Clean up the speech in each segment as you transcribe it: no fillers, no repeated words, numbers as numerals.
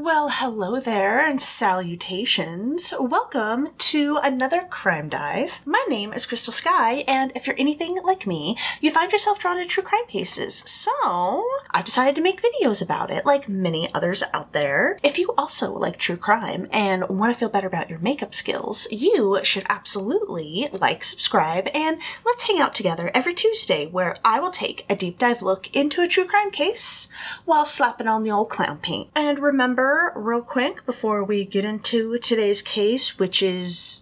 Well, hello there and salutations. Welcome to another crime dive. My name is Crystal Sky, and if you're anything like me, you find yourself drawn to true crime cases. So I've decided to make videos about it, like many others out there. If you also like true crime and want to feel better about your makeup skills, you should absolutely like, subscribe, and let's hang out together every Tuesday where I will take a deep dive look into a true crime case while slapping on the old clown paint. And remember, real quick, before we get into today's case, which is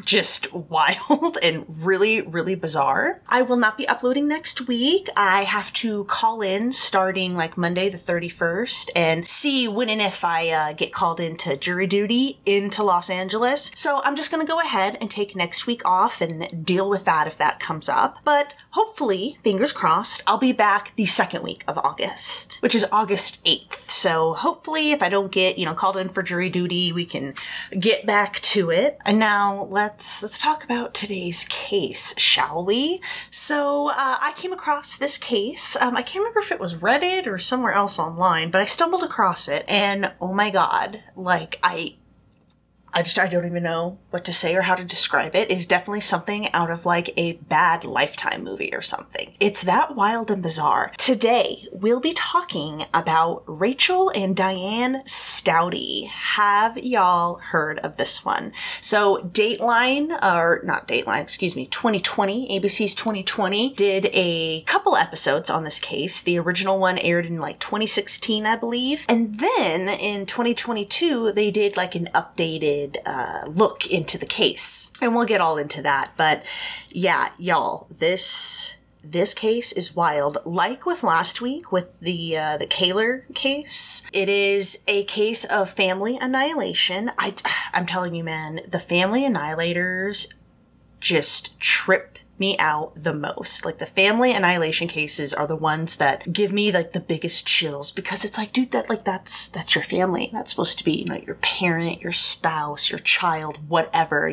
just wild and really, really bizarre, I will not be uploading next week. I have to call in starting like Monday the 31st and see when and if I get called into jury duty into Los Angeles. So I'm just going to go ahead and take next week off and deal with that if that comes up. But hopefully, fingers crossed, I'll be back the second week of August, which is August 8th. So hopefully if I don't get, called in for jury duty, we can get back to it. And now let's talk about today's case, shall we? So I came across this case. I can't remember if it was Reddit or somewhere else online, but I stumbled across it, and oh my god, like I don't even know what to say or how to describe it. It's definitely something out of like a bad Lifetime movie or something. It's that wild and bizarre. Today, we'll be talking about Rachel and Diane Staudte. Have y'all heard of this one? So Dateline, or not Dateline, excuse me, 2020, ABC's 2020, did a couple episodes on this case. The original one aired in like 2016, I believe. And then in 2022, they did like an updated look into the case, and we'll get all into that. But yeah, y'all, this case is wild. Like with last week with the Kaler case, it is a case of family annihilation. I'm telling you, man, the family annihilators just trip me out the most. Like, the family annihilation cases are the ones that give me like the biggest chills, because it's like, dude, that's your family. That's supposed to be, your parent, your spouse, your child, whatever,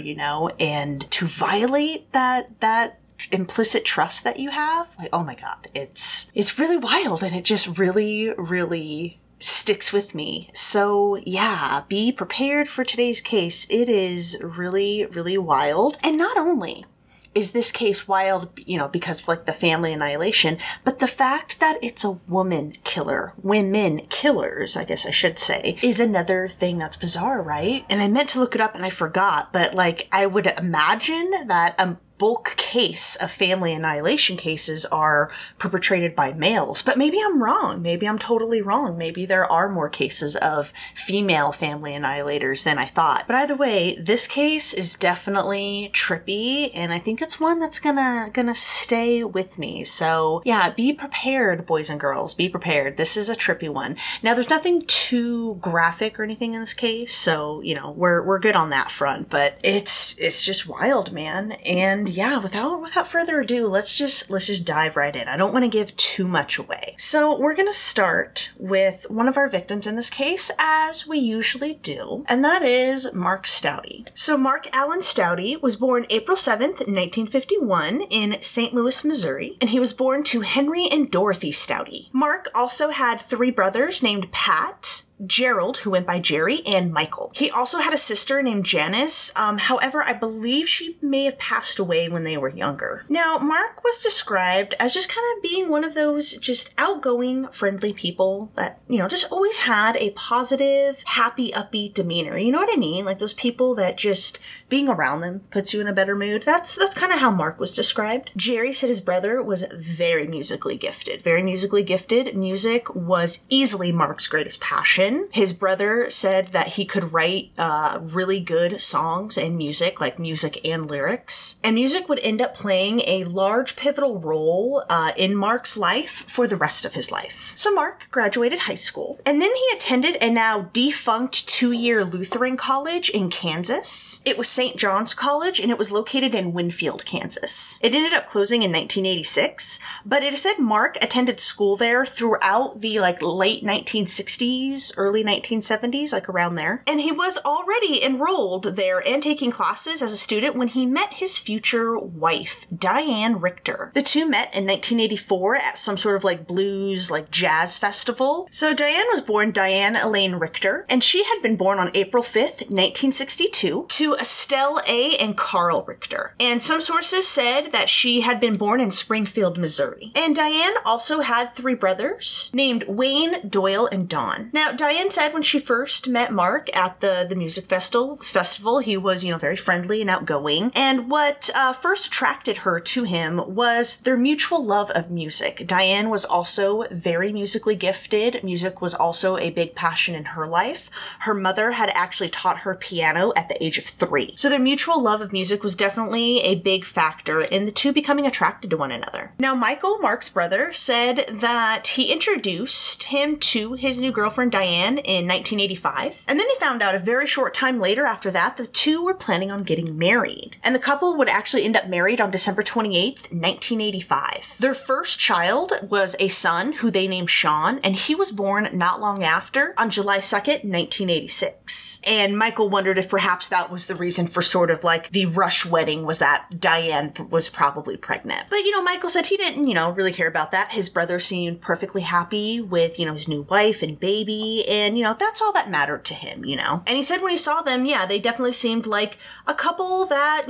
and to violate that implicit trust that you have, like, oh my god, it's really wild, and it just really, really sticks with me. So yeah, be prepared for today's case. It is really, really wild. And not only is this case wild, because of like the family annihilation, but the fact that it's a women killers, I guess I should say, is another thing that's bizarre, right? And I meant to look it up and I forgot, but like, I would imagine that a bulk case of family annihilation cases are perpetrated by males, but maybe I'm wrong. Maybe I'm totally wrong. Maybe there are more cases of female family annihilators than I thought. But either way, this case is definitely trippy, and I think it's one that's gonna stay with me. So yeah, be prepared, boys and girls. Be prepared. This is a trippy one. Now, there's nothing too graphic or anything in this case, so we're good on that front. But it's just wild, man. And yeah, without further ado, let's just dive right in. I don't want to give too much away. So we're going to start with one of our victims in this case, as we usually do, and that is Mark Staudte. So Mark Allen Staudte was born April 7th, 1951 in St. Louis, Missouri, and he was born to Henry and Dorothy Staudte. Mark also had three brothers named Pat, Gerald, who went by Jerry, and Michael. He also had a sister named Janice. However, I believe she may have passed away when they were younger. Now, Mark was described as just kind of being one of those just outgoing, friendly people that, just always had a positive, happy, upbeat demeanor. You know what I mean? Like those people that just being around them puts you in a better mood. That's kind of how Mark was described. Jerry said his brother was very musically gifted. Very musically gifted. Music was easily Mark's greatest passion. His brother said that he could write really good songs and music, like music and lyrics. And music would end up playing a large pivotal role in Mark's life for the rest of his life. So Mark graduated high school, and then he attended a now defunct 2-year Lutheran college in Kansas. It was St. John's College, and it was located in Winfield, Kansas. It ended up closing in 1986, but it is said Mark attended school there throughout the late 1960s, early 1970s, like around there. And he was already enrolled there and taking classes as a student when he met his future wife, Diane Richter. The two met in 1984 at some sort of like blues, like jazz festival. So Diane was born Diane Elaine Richter, and she had been born on April 5th, 1962, to Estelle A. and Carl Richter. And some sources said that she had been born in Springfield, Missouri. And Diane also had 3 brothers named Wayne, Doyle, and Don. Now, Diane said when she first met Mark at the music festival, he was, very friendly and outgoing. And what first attracted her to him was their mutual love of music. Diane was also very musically gifted. Music was also a big passion in her life. Her mother had actually taught her piano at the age of 3. So their mutual love of music was definitely a big factor in the two becoming attracted to one another. Now, Michael, Mark's brother, said that he introduced him to his new girlfriend Diane in 1985. And then he found out a very short time later after that, the two were planning on getting married. And the couple would actually end up married on December 28th, 1985. Their first child was a son who they named Sean, and he was born not long after on July 2nd, 1986. And Michael wondered if perhaps that was the reason for sort of like the rush wedding, was that Diane was probably pregnant. But, Michael said he didn't, really care about that. His brother seemed perfectly happy with, his new wife and baby, and, that's all that mattered to him, And he said when he saw them, yeah, they definitely seemed like a couple that,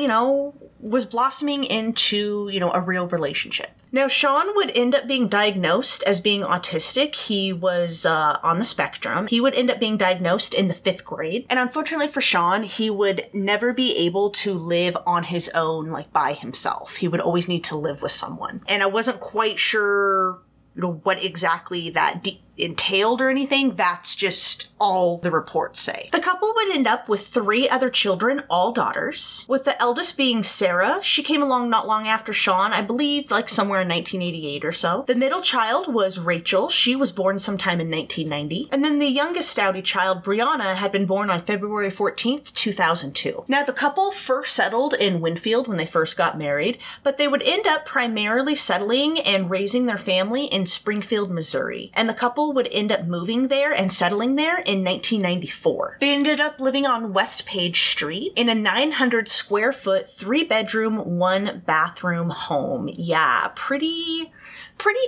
was blossoming into, a real relationship. Now, Sean would end up being diagnosed as being autistic. He was on the spectrum. He would end up being diagnosed in the 5th grade. And unfortunately for Sean, he would never be able to live on his own, like by himself. He would always need to live with someone. And I wasn't quite sure what exactly that entailed or anything. That's just all the reports say. The couple would end up with 3 other children, all daughters, with the eldest being Sarah. She came along not long after Sean, I believe like somewhere in 1988 or so. The middle child was Rachel. She was born sometime in 1990. And then the youngest Staudte child, Brianna, had been born on February 14th, 2002. Now, the couple first settled in Winfield when they first got married, but they would end up primarily settling and raising their family in Springfield, Missouri. And the couple would end up moving there and settling there in 1994. They ended up living on West Page Street in a 900 square foot, 3-bedroom, 1-bathroom home. Yeah, pretty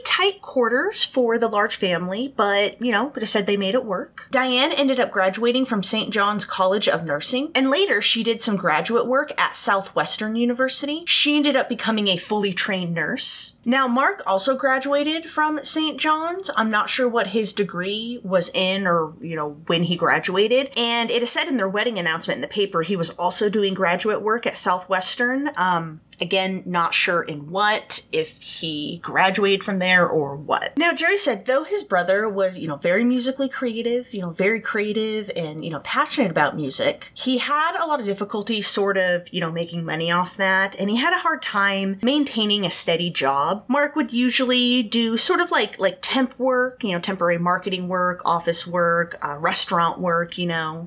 tight quarters for the large family, but, but I said they made it work. Diane ended up graduating from St. John's College of Nursing, and later she did some graduate work at Southwestern University. She ended up becoming a fully trained nurse. Now, Mark also graduated from St. John's. I'm not sure what his degree was in or, when he graduated. And it is said in their wedding announcement in the paper, he was also doing graduate work at Southwestern. Again, not sure in what, if he graduated from there or what. Now, Jerry said, though his brother was, very musically creative, very creative and, passionate about music, he had a lot of difficulty sort of, making money off that. And he had a hard time maintaining a steady job. Mark would usually do sort of like temp work, temporary marketing work, office work, restaurant work,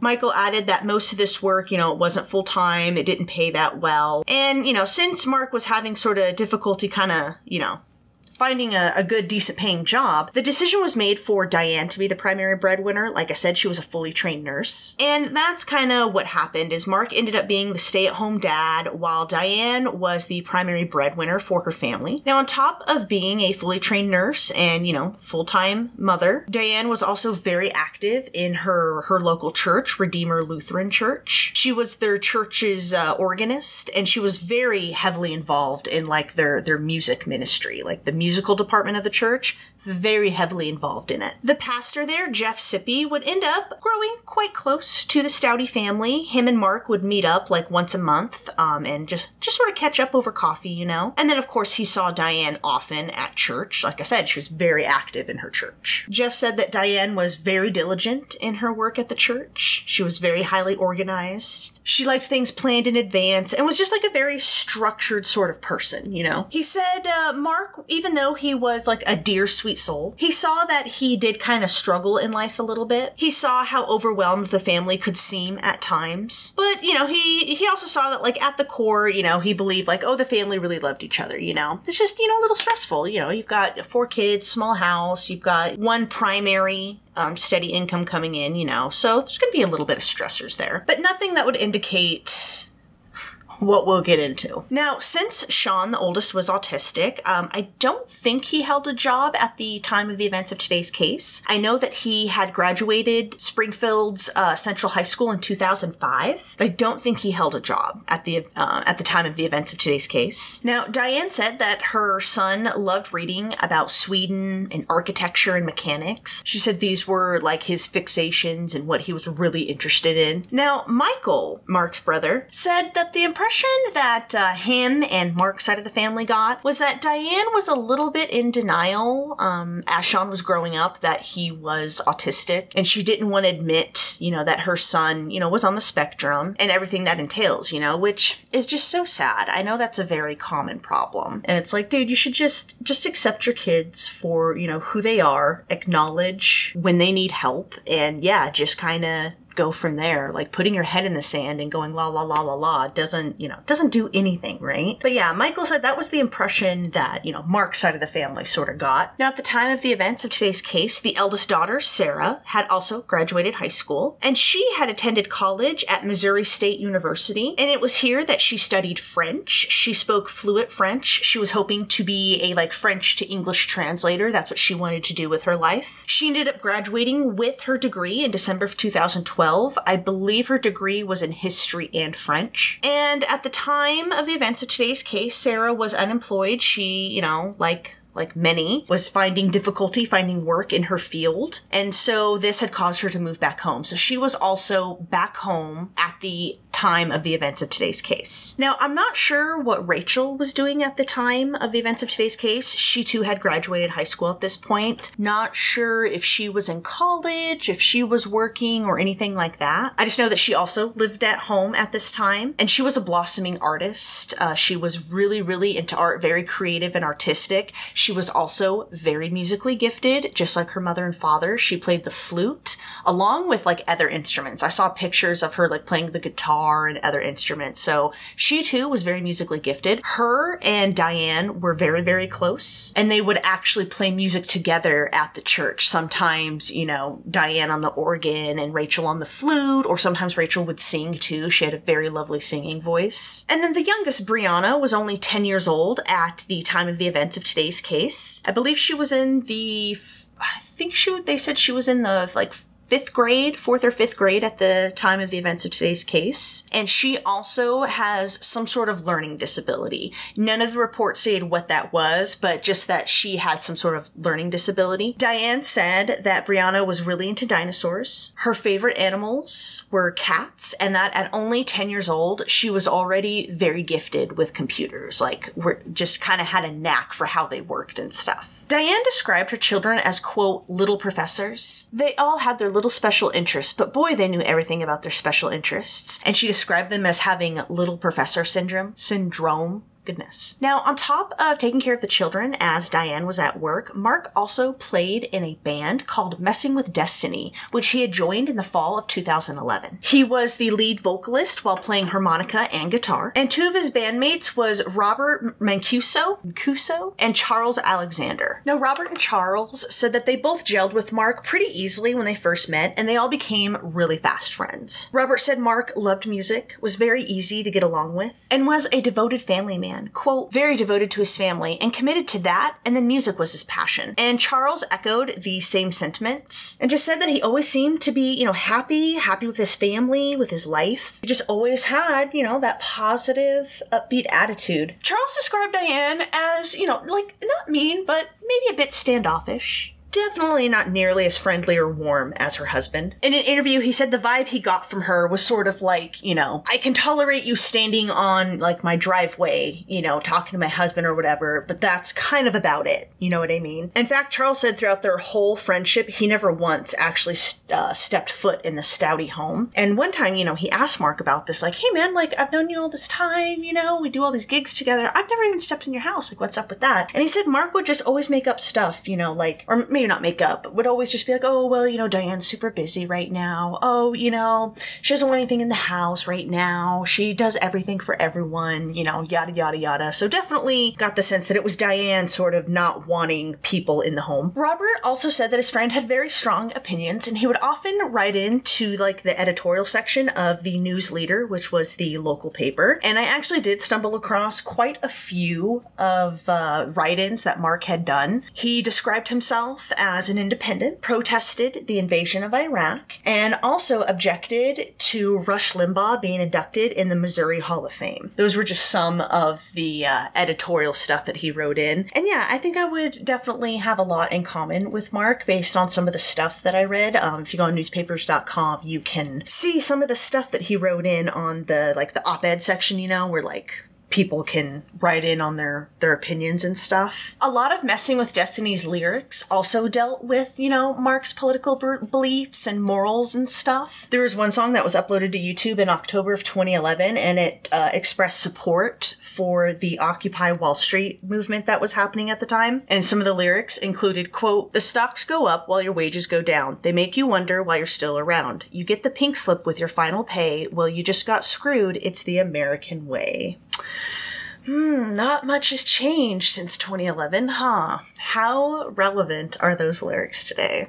Michael added that most of this work, it wasn't full time. It didn't pay that well. And, since Mark was having sort of difficulty kind of, finding a good, decent paying job, the decision was made for Diane to be the primary breadwinner. Like I said, she was a fully trained nurse. And that's kind of what happened, is Mark ended up being the stay-at-home dad while Diane was the primary breadwinner for her family. Now, on top of being a fully trained nurse and, full-time mother, Diane was also very active in her local church, Redeemer Lutheran Church. She was their church's organist, and she was very heavily involved in like their music ministry, like the musical department of the church, very heavily involved in it. The pastor there, Jeff Sippy, would end up growing quite close to the Staudte family. Him and Mark would meet up like once a month and just sort of catch up over coffee, And then, of course, he saw Diane often at church. Like I said, she was very active in her church. Jeff said that Diane was very diligent in her work at the church. She was very highly organized. She liked things planned in advance and was just like a very structured sort of person, He said Mark, even though he was like a dear, sweet soul, he saw that he did kind of struggle in life a little bit. He saw how overwhelmed the family could seem at times. But, he also saw that like at the core, he believed like, oh, the family really loved each other, It's just, a little stressful, you've got 4 kids, small house, you've got one primary steady income coming in, so there's going to be a little bit of stressors there, but nothing that would indicate what we'll get into. Now, since Sean, the oldest, was autistic, I don't think he held a job at the time of the events of today's case. I know that he had graduated Springfield's Central High School in 2005, but I don't think he held a job at the time of the events of today's case. Now, Diane said that her son loved reading about Sweden and architecture and mechanics. She said these were like his fixations and what he was really interested in. Now, Michael, Mark's brother, said that the impression that him and Mark's side of the family got was that Diane was a little bit in denial as Sean was growing up that he was autistic, and she didn't want to admit, that her son, was on the spectrum and everything that entails, which is just so sad. I know that's a very common problem. And it's like, dude, you should just accept your kids for, who they are, acknowledge when they need help, and yeah, just kind of go from there. Like putting your head in the sand and going la la la la la doesn't do anything, right? But yeah, Michael said that was the impression that, Mark's side of the family sort of got. Now, at the time of the events of today's case, the eldest daughter, Sarah, had also graduated high school, and she had attended college at Missouri State University, and it was here that she studied French. She spoke fluent French. She was hoping to be a French to English translator. That's what she wanted to do with her life. She ended up graduating with her degree in December of 2012. I believe her degree was in history and French. And at the time of the events of today's case, Sarah was unemployed. She, like many, was finding difficulty finding work in her field. And so this had caused her to move back home. So she was also back home at the time of the events of today's case. Now, I'm not sure what Rachel was doing at the time of the events of today's case. She too had graduated high school at this point. Not sure if she was in college, if she was working or anything like that. I just know that she also lived at home at this time, and she was a blossoming artist. She was really, really into art, very creative and artistic. She was also very musically gifted, just like her mother and father. She played the flute along with other instruments. I saw pictures of her playing the guitar and other instruments. So she too was very musically gifted. Her and Diane were very, very close, and they would actually play music together at the church. Sometimes, Diane on the organ and Rachel on the flute, or sometimes Rachel would sing too. She had a very lovely singing voice. And then the youngest, Brianna, was only 10 years old at the time of the events of today's case. I believe she was in they said she was in the 4th or 5th grade at the time of the events of today's case. And she also has some sort of learning disability. None of the reports stated what that was, but just that she had some sort of learning disability. Diane said that Brianna was really into dinosaurs. Her favorite animals were cats, and that at only 10 years old, she was already very gifted with computers. Just kind of had a knack for how they worked and stuff. Diane described her children as, quote, little professors. They all had their little special interests, but boy, they knew everything about their special interests. And she described them as having little professor syndrome. Goodness. Now, on top of taking care of the children as Diane was at work, Mark also played in a band called Messing with Destiny, which he had joined in the fall of 2011. He was the lead vocalist while playing harmonica and guitar, and two of his bandmates was Robert Mancuso and Charles Alexander. Now, Robert and Charles said that they both gelled with Mark pretty easily when they first met, and they all became really fast friends. Robert said Mark loved music, was very easy to get along with, and was a devoted family man. Quote, very devoted to his family and committed to that, and then music was his passion. And Charles echoed the same sentiments and just said that he always seemed to be, happy with his family, with his life. He just always had, that positive, upbeat attitude. Charles described Diane as, not mean, but maybe a bit standoffish. Definitely not nearly as friendly or warm as her husband. In an interview, he said the vibe he got from her was sort of I can tolerate you standing on my driveway, talking to my husband or whatever, but that's kind of about it. You know what I mean? In fact, Charles said throughout their whole friendship, he never once actually stepped foot in the Staudte home. And one time, he asked Mark about this, hey man, I've known you all this time, we do all these gigs together. I've never even stepped in your house. What's up with that? And he said Mark would just always make up stuff, or maybe maybe not make up, but would always just be like, oh, well, Diane's super busy right now. Oh, she doesn't want anything in the house right now. She does everything for everyone, yada, yada, yada. So definitely got the sense that it was Diane sort of not wanting people in the home. Robert also said that his friend had very strong opinions, and he would often write into like the editorial section of the News Leader, which was the local paper. And I actually did stumble across quite a few of write-ins that Mark had done. He described himself as an independent, protested the invasion of Iraq, and also objected to Rush Limbaugh being inducted in the Missouri Hall of Fame. Those were just some of the editorial stuff that he wrote in. And yeah, I think I would definitely have a lot in common with Mark based on some of the stuff that I read. If you go on newspapers.com, you can see some of the stuff that he wrote in on the op-ed section, where people can write in on their opinions and stuff. A lot of Messing with Destiny's lyrics also dealt with, Mark's political beliefs and morals and stuff. There was one song that was uploaded to YouTube in October of 2011, and it expressed support for the Occupy Wall Street movement that was happening at the time. And some of the lyrics included, quote, "The stocks go up while your wages go down. They make you wonder why you're still around. You get the pink slip with your final pay. Well, you just got screwed. It's the American way." Not much has changed since 2011, huh? How relevant are those lyrics today?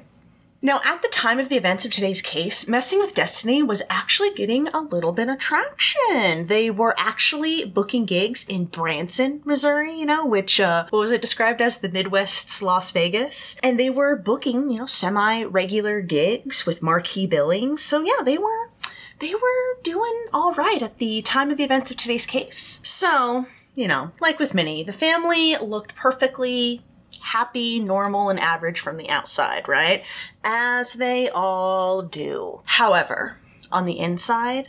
Now, at the time of the events of today's case, Messing with Destiny was actually getting a little bit of traction. They were actually booking gigs in Branson, Missouri, which, what was it described as? The Midwest's Las Vegas. And they were booking, semi-regular gigs with marquee billings. So yeah, they were doing all right at the time of the events of today's case. So, like with Minnie, the family looked perfectly happy, normal, and average from the outside, right? As they all do. However, on the inside,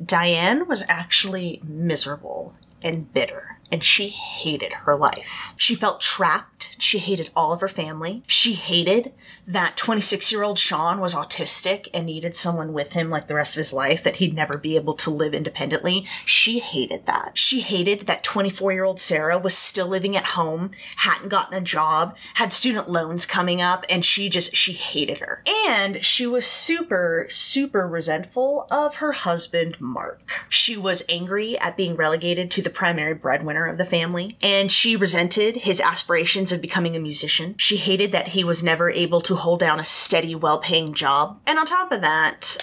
Diane was actually miserable and bitter, and she hated her life. She felt trapped. She hated all of her family. She hated that 26-year-old Sean was autistic and needed someone with him like the rest of his life, that he'd never be able to live independently. She hated that. She hated that 24-year-old Sarah was still living at home, hadn't gotten a job, had student loans coming up, and she hated her. And she was super, super resentful of her husband, Mark. She was angry at being relegated to the primary breadwinner of the family, and she resented his aspirations of becoming a musician. She hated that he was never able to hold down a steady, well-paying job. And on top of that,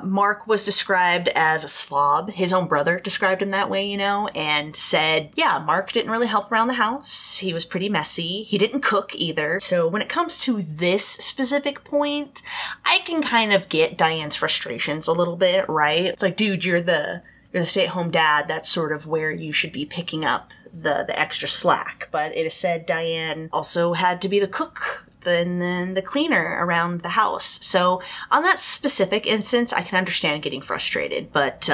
Mark was described as a slob. His own brother described him that way, and said, yeah, Mark didn't really help around the house. He was pretty messy. He didn't cook either. So when it comes to this specific point, I can kind of get Diane's frustrations a little bit, right? It's like, dude, you're the stay-at-home dad. That's sort of where you should be picking up the extra slack. But it is said Diane also had to be the cook and then the cleaner around the house. So on that specific instance, I can understand getting frustrated, but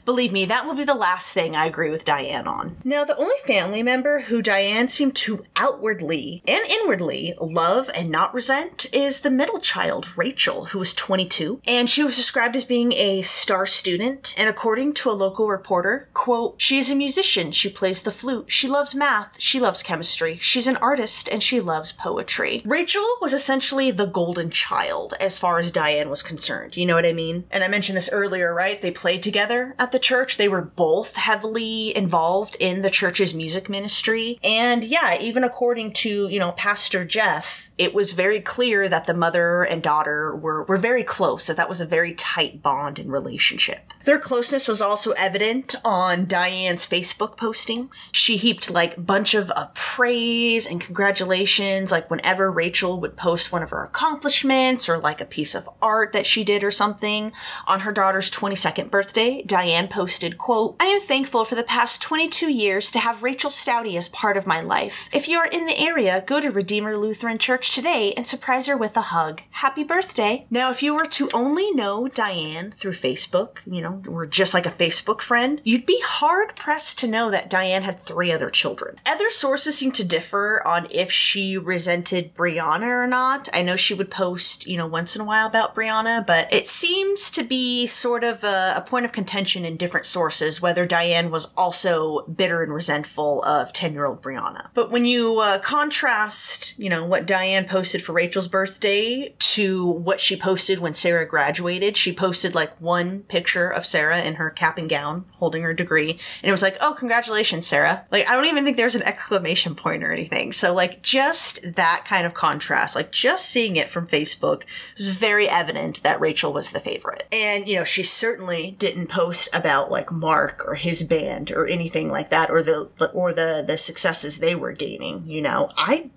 believe me, that will be the last thing I agree with Diane on. Now, the only family member who Diane seemed to outwardly and inwardly love and not resent is the middle child, Rachel, who was 22, and she was described as being a star student, and according to a local reporter, quote, "She is a musician, she plays the flute, she loves math, she loves chemistry, she's an artist, and she loves poetry." Rachel was essentially the golden child as far as Diane was concerned. You know what I mean? And I mentioned this earlier, right? They played together at the church. They were both heavily involved in the church's music ministry. And yeah, even according to, Pastor Jeff, it was very clear that the mother and daughter were very close, that was a very tight bond and relationship. Their closeness was also evident on Diane's Facebook postings. She heaped bunch of praise and congratulations, whenever Rachel would post one of her accomplishments or a piece of art that she did or something. On her daughter's 22nd birthday, Diane posted, quote, "I am thankful for the past 22 years to have Rachel Staudte as part of my life. If you are in the area, go to Redeemer Lutheran Church today and surprise her with a hug. Happy birthday." Now, if you were to only know Diane through Facebook, or just like a Facebook friend, you'd be hard pressed to know that Diane had 3 other children. Other sources seem to differ on if she resented Brianna or not. I know she would post, once in a while about Brianna, but it seems to be sort of a point of contention in different sources whether Diane was also bitter and resentful of 10-year-old Brianna. But when you contrast, what Diane Diane posted for Rachel's birthday to what she posted when Sarah graduated. She posted like one picture of Sarah in her cap and gown holding her degree. And it was like, oh, congratulations, Sarah. Like, I don't even think there's an exclamation point or anything. So like just that kind of contrast, like just seeing it from Facebook was very evident that Rachel was the favorite. And, you know, she certainly didn't post about like Mark or his band or anything like that, or the successes they were gaining. You know, I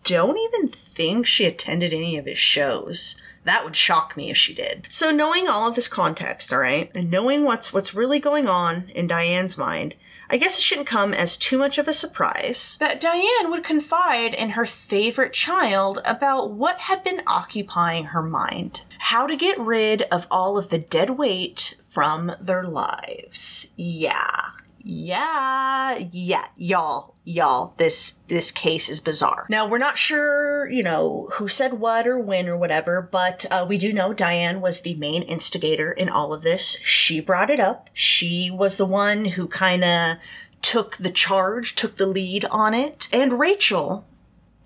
don't even think she attended any of his shows. That would shock me if she did. So knowing all of this context, all right, and knowing what's really going on in Diane's mind, I guess it shouldn't come as too much of a surprise that Diane would confide in her favorite child about what had been occupying her mind. How to get rid of all of the dead weight from their lives. Y'all, this case is bizarre. Now, we're not sure, you know, who said what or when or whatever, but we do know Diane was the main instigator in all of this. She brought it up. She was the one who kind of took the charge, took the lead on it. And Rachel,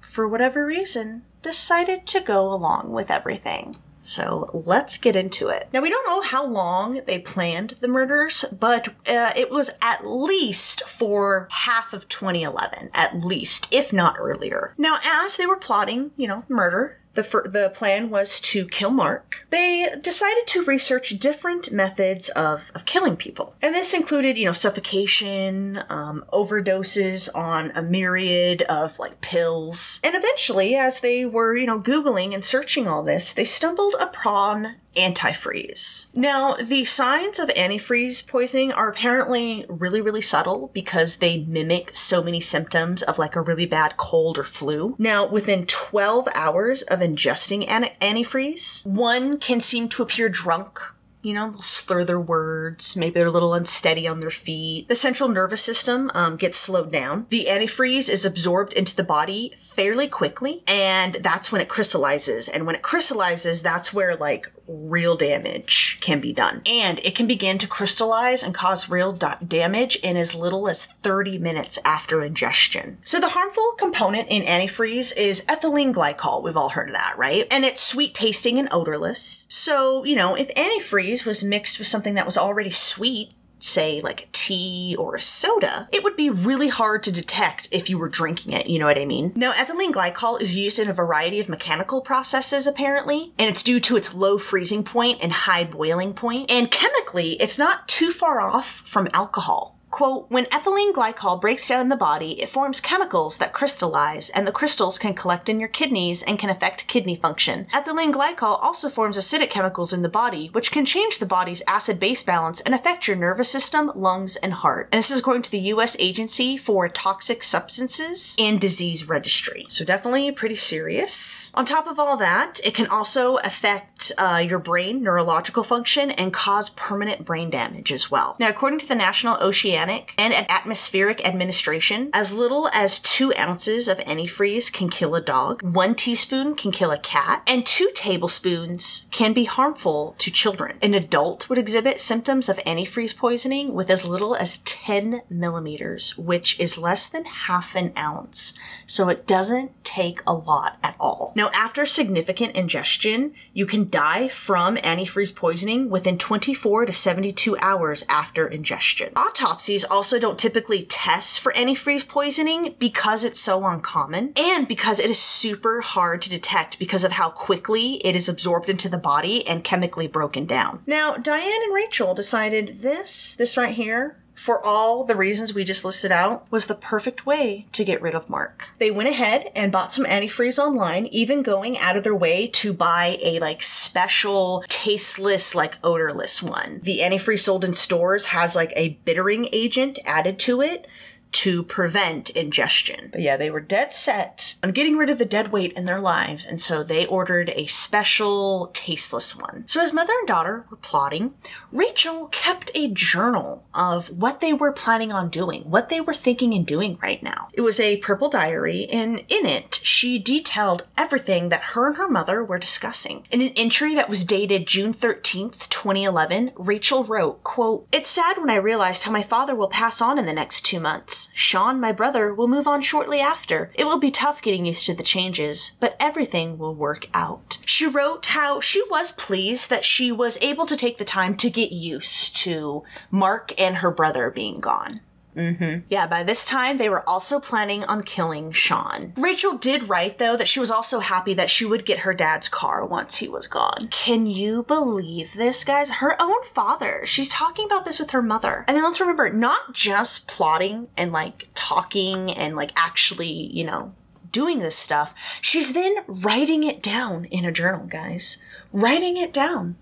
for whatever reason, decided to go along with everything. So let's get into it. Now, we don't know how long they planned the murders, but it was at least for half of 2011, at least, if not earlier. Now, as they were plotting, you know, murder, the plan was to kill Mark. They decided to research different methods of killing people. And this included, you know, suffocation, overdoses on a myriad of, like, pills. And eventually, as they were, you know, Googling and searching all this, they stumbled upon antifreeze. Now, the signs of antifreeze poisoning are apparently really, really subtle because they mimic so many symptoms of like a really bad cold or flu. Now, within 12 hours of ingesting antifreeze, one can seem to appear drunk. You know, they'll slur their words, maybe they're a little unsteady on their feet. The central nervous system gets slowed down. The antifreeze is absorbed into the body fairly quickly, and that's when it crystallizes. And when it crystallizes, that's where, like, real damage can be done. And it can begin to crystallize and cause real damage in as little as 30 minutes after ingestion. So the harmful component in antifreeze is ethylene glycol. We've all heard of that, right? And it's sweet tasting and odorless. So, you know, if antifreeze was mixed with something that was already sweet, say like a tea or a soda, it would be really hard to detect if you were drinking it, you know what I mean? Now, ethylene glycol is used in a variety of mechanical processes, apparently, and it's due to its low freezing point and high boiling point. And chemically, it's not too far off from alcohol. Quote, when ethylene glycol breaks down in the body, it forms chemicals that crystallize, and the crystals can collect in your kidneys and can affect kidney function. Ethylene glycol also forms acidic chemicals in the body, which can change the body's acid-base balance and affect your nervous system, lungs, and heart. And this is according to the U.S. Agency for Toxic Substances and Disease Registry. So definitely pretty serious. On top of all that, it can also affect your brain, neurological function, and cause permanent brain damage as well. Now, according to the National Oceanic and Atmospheric Administration, as little as 2 ounces of antifreeze can kill a dog, 1 teaspoon can kill a cat, and 2 tablespoons can be harmful to children. An adult would exhibit symptoms of antifreeze poisoning with as little as 10 millimeters, which is less than half an ounce. So it doesn't take a lot at all. Now, after significant ingestion, you can die from antifreeze poisoning within 24 to 72 hours after ingestion. Autopsies also don't typically test for antifreeze poisoning because it's so uncommon and because it is super hard to detect because of how quickly it is absorbed into the body and chemically broken down. Now, Diane and Rachel decided this right here, for all the reasons we just listed out, was the perfect way to get rid of Mark. They went ahead and bought some antifreeze online, even going out of their way to buy a like special tasteless, like odorless one. The antifreeze sold in stores has like a bittering agent added to it to prevent ingestion. But yeah, they were dead set on getting rid of the dead weight in their lives, and so they ordered a special tasteless one. So as mother and daughter were plotting, Rachel kept a journal of what they were planning on doing, what they were thinking and doing right now. It was a purple diary, and in it, she detailed everything that her and her mother were discussing. In an entry that was dated June 13th, 2011, Rachel wrote, quote, "It's sad when I realized how my father will pass on in the next 2 months. P.S. Sean, my brother, will move on shortly after. It will be tough getting used to the changes, but everything will work out. She wrote how she was pleased that she was able to take the time to get used to Mark and her brother being gone. Yeah, by this time, they were also planning on killing Sean. Rachel did write, though, that she was also happy that she would get her dad's car once he was gone. Can you believe this, guys? Her own father. She's talking about this with her mother. And then let's remember, not just plotting and, like, talking and, like, actually, you know, doing this stuff. She's then writing it down in a journal, guys. Writing it down.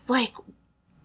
Like,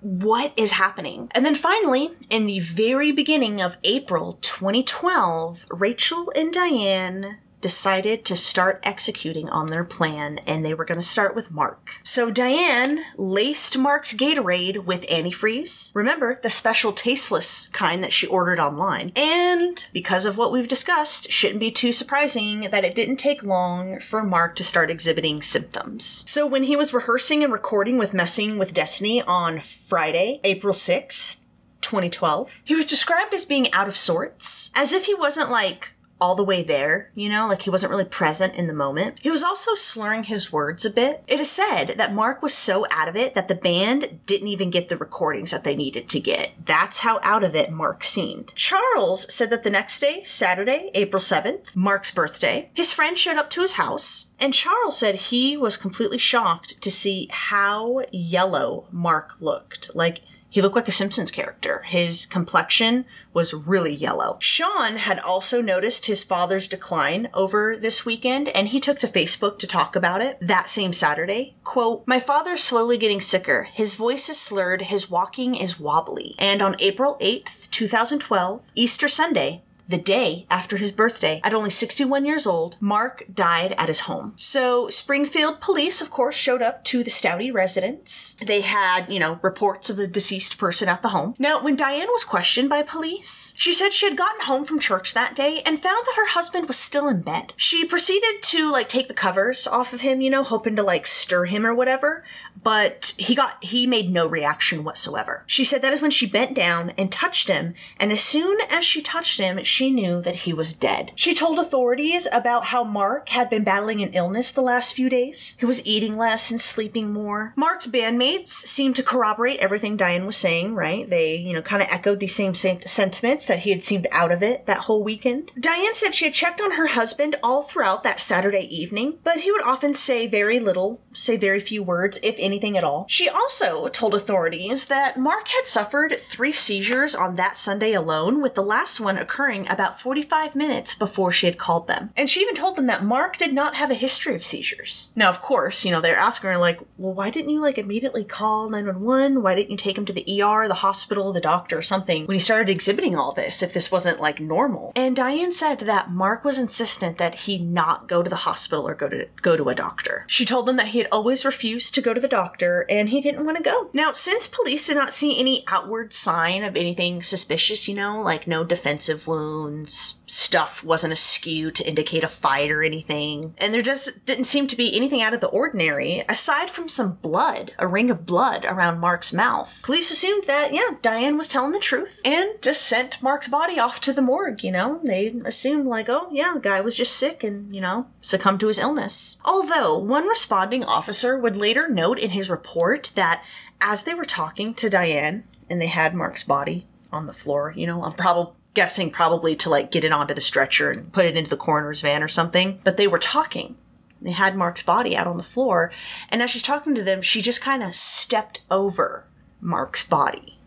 what is happening? And then finally, in the very beginning of April 2012, Rachel and Diane decided to start executing on their plan, and they were going to start with Mark. So Diane laced Mark's Gatorade with antifreeze. Remember, the special tasteless kind that she ordered online. And because of what we've discussed, shouldn't be too surprising that it didn't take long for Mark to start exhibiting symptoms. So when he was rehearsing and recording with Messing with Destiny on Friday, April 6th, 2012, he was described as being out of sorts, as if he wasn't like all the way there, you know, like he wasn't really present in the moment. He was also slurring his words a bit. It is said that Mark was so out of it that the band didn't even get the recordings that they needed to get. That's how out of it Mark seemed. Charles said that the next day, Saturday, April 7th, Mark's birthday, his friend showed up to his house, and Charles said he was completely shocked to see how yellow Mark looked. Like, he looked like a Simpsons character. His complexion was really yellow. Sean had also noticed his father's decline over this weekend, and he took to Facebook to talk about it that same Saturday. Quote, "My father's slowly getting sicker. His voice is slurred. His walking is wobbly." And on April 8th, 2012, Easter Sunday, the day after his birthday, at only 61 years old, Mark died at his home. So Springfield police, of course, showed up to the Staudte residence. They had, you know, reports of a deceased person at the home. Now, when Diane was questioned by police, she said she had gotten home from church that day and found that her husband was still in bed. She proceeded to, like, take the covers off of him, you know, hoping to, like, stir him or whatever, but he made no reaction whatsoever. She said that is when she bent down and touched him, and as soon as she touched him, she knew that he was dead. She told authorities about how Mark had been battling an illness the last few days. He was eating less and sleeping more. Mark's bandmates seemed to corroborate everything Diane was saying, right? They, you know, kind of echoed these same sentiments, that he had seemed out of it that whole weekend. Diane said she had checked on her husband all throughout that Saturday evening, but he would often say very little, say very few words, if anything at all. She also told authorities that Mark had suffered 3 seizures on that Sunday alone, with the last one occurring about 45 minutes before she had called them. And she even told them that Mark did not have a history of seizures. Now, of course, you know, they're asking her, like, well, why didn't you, like, immediately call 911? Why didn't you take him to the ER, the hospital, the doctor, or something when he started exhibiting all this, if this wasn't, like, normal? And Diane said that Mark was insistent that he not go to the hospital or go to a doctor. She told them that he had always refused to go to the doctor, and he didn't want to go. Now, since police did not see any outward sign of anything suspicious, you know, like no defensive wounds, stuff wasn't askew to indicate a fight or anything, and there just didn't seem to be anything out of the ordinary, aside from some blood, a ring of blood around Mark's mouth. Police assumed that, yeah, Diane was telling the truth, and just sent Mark's body off to the morgue, you know? They assumed, like, oh, yeah, the guy was just sick and, you know, succumbed to his illness. Although, one responding officer would later note in his report that as they were talking to Diane, and they had Mark's body on the floor, you know, I'm guessing probably to, like, get it onto the stretcher and put it into the coroner's van or something, but they were talking. They had Mark's body out on the floor, and as she's talking to them, she just kind of stepped over Mark's body.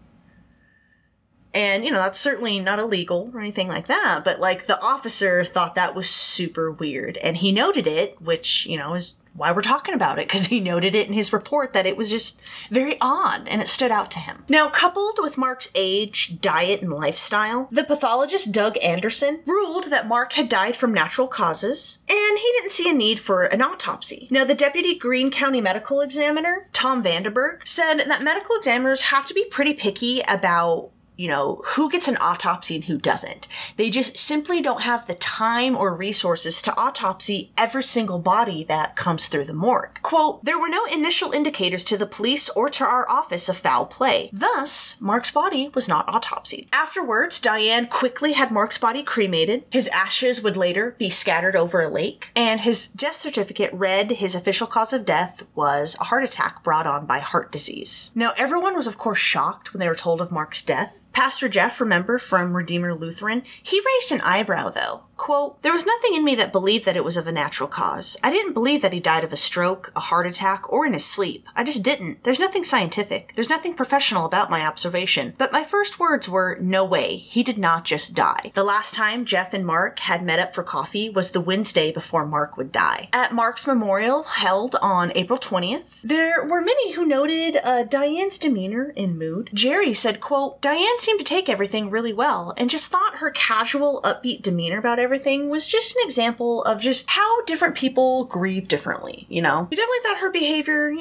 And, you know, that's certainly not illegal or anything like that, but, like, the officer thought that was super weird, and he noted it, which, you know, is why we're talking about it, because he noted it in his report that it was just very odd, and it stood out to him. Now, coupled with Mark's age, diet, and lifestyle, the pathologist Doug Anderson ruled that Mark had died from natural causes, and he didn't see a need for an autopsy. Now, the deputy Greene County medical examiner, Tom Vandenberg, said that medical examiners have to be pretty picky about who gets an autopsy and who doesn't. They just simply don't have the time or resources to autopsy every single body that comes through the morgue. Quote, there were no initial indicators to the police or to our office of foul play. Thus, Mark's body was not autopsied. Afterwards, Diane quickly had Mark's body cremated. His ashes would later be scattered over a lake, and his death certificate read his official cause of death was a heart attack brought on by heart disease. Now, everyone was of course shocked when they were told of Mark's death. Pastor Jeff, remember, from Redeemer Lutheran, he raised an eyebrow, though. Quote, there was nothing in me that believed that it was of a natural cause. I didn't believe that he died of a stroke, a heart attack, or in his sleep. I just didn't. There's nothing scientific. There's nothing professional about my observation. But my first words were, no way. He did not just die. The last time Jeff and Mark had met up for coffee was the Wednesday before Mark would die. At Mark's memorial, held on April 20th, there were many who noted Diane's demeanor and mood. Jerry said, quote, Diane seemed to take everything really well and just thought her casual, upbeat demeanor about everything was just an example of just how different people grieve differently, He definitely thought her behavior,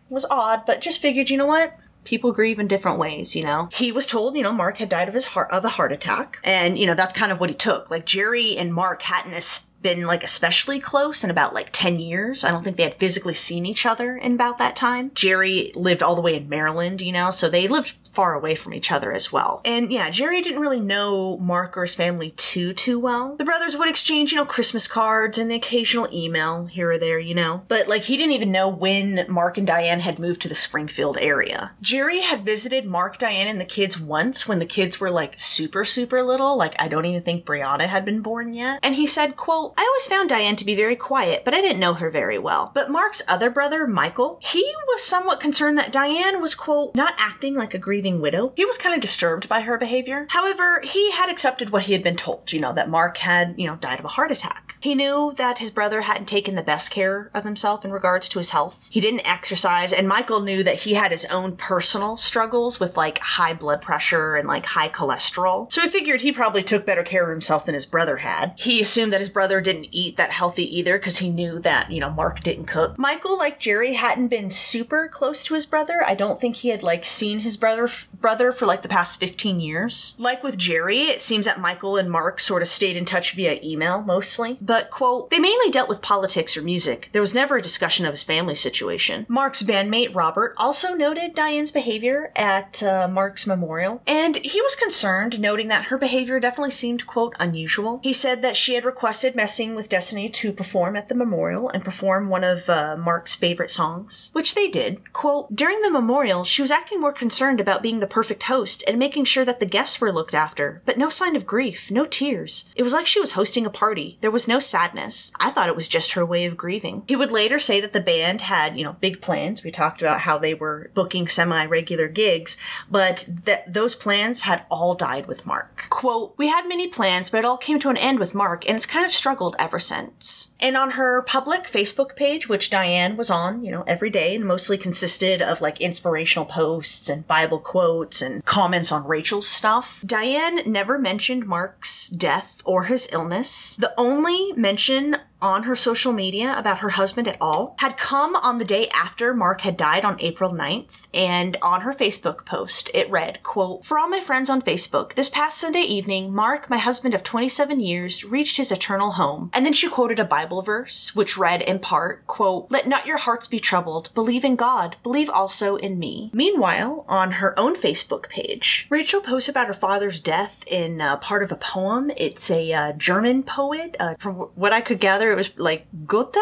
was odd, but just figured, you know what? People grieve in different ways, He was told, Mark had died of a heart attack. And, that's kind of what he took. Like, Jerry and Mark hadn't been especially close in about 10 years. I don't think they had physically seen each other in about that time. Jerry lived all the way in Maryland, so they lived far away from each other as well. And yeah, Jerry didn't really know Mark or his family too well. The brothers would exchange, Christmas cards and the occasional email here or there, But he didn't even know when Mark and Diane had moved to the Springfield area. Jerry had visited Mark, Diane, and the kids once when the kids were super little. I don't even think Brianna had been born yet. And he said, quote, I always found Diane to be very quiet, but I didn't know her very well. But Mark's other brother, Michael, he was somewhat concerned that Diane was, quote, not acting like a grieving widow. He was kind of disturbed by her behavior. However, he had accepted what he had been told, that Mark had, died of a heart attack. He knew that his brother hadn't taken the best care of himself in regards to his health. He didn't exercise, and Michael knew that he had his own personal struggles with high blood pressure and high cholesterol. So he figured he probably took better care of himself than his brother had. He assumed that his brother didn't eat that healthy either because he knew that, Mark didn't cook. Michael, like Jerry, hadn't been super close to his brother. I don't think he had seen his brother for the past 15 years. Like with Jerry, it seems that Michael and Mark sort of stayed in touch via email mostly. But, quote, they mainly dealt with politics or music. There was never a discussion of his family situation. Mark's bandmate, Robert, also noted Diane's behavior at Mark's memorial, and he was concerned, noting that her behavior definitely seemed, quote, unusual. He said that she had requested Messing with Destiny to perform at the memorial and perform one of Mark's favorite songs, which they did. Quote, during the memorial, she was acting more concerned about being the perfect host and making sure that the guests were looked after, but no sign of grief, no tears. It was like she was hosting a party. There was no sadness. I thought it was just her way of grieving. He would later say that the band had, big plans. We talked about how they were booking semi-regular gigs, but those plans had all died with Mark. Quote, we had many plans, but it all came to an end with Mark, and it's kind of struggled ever since. And on her public Facebook page, which Diane was on, every day, and mostly consisted of inspirational posts and Bible quotes and comments on Rachel's stuff, Diane never mentioned Mark's death or his illness. The only mention on her social media about her husband at all had come on the day after Mark had died on April 9th, and on her Facebook post, it read, quote, for all my friends on Facebook, this past Sunday evening, Mark, my husband of 27 years, reached his eternal home. And then she quoted a Bible verse, which read in part, quote, let not your hearts be troubled, believe in God, believe also in me. Meanwhile, on her own Facebook page, Rachel posts about her father's death in part of a poem. It's a German poet. From what I could gather, it was Goethe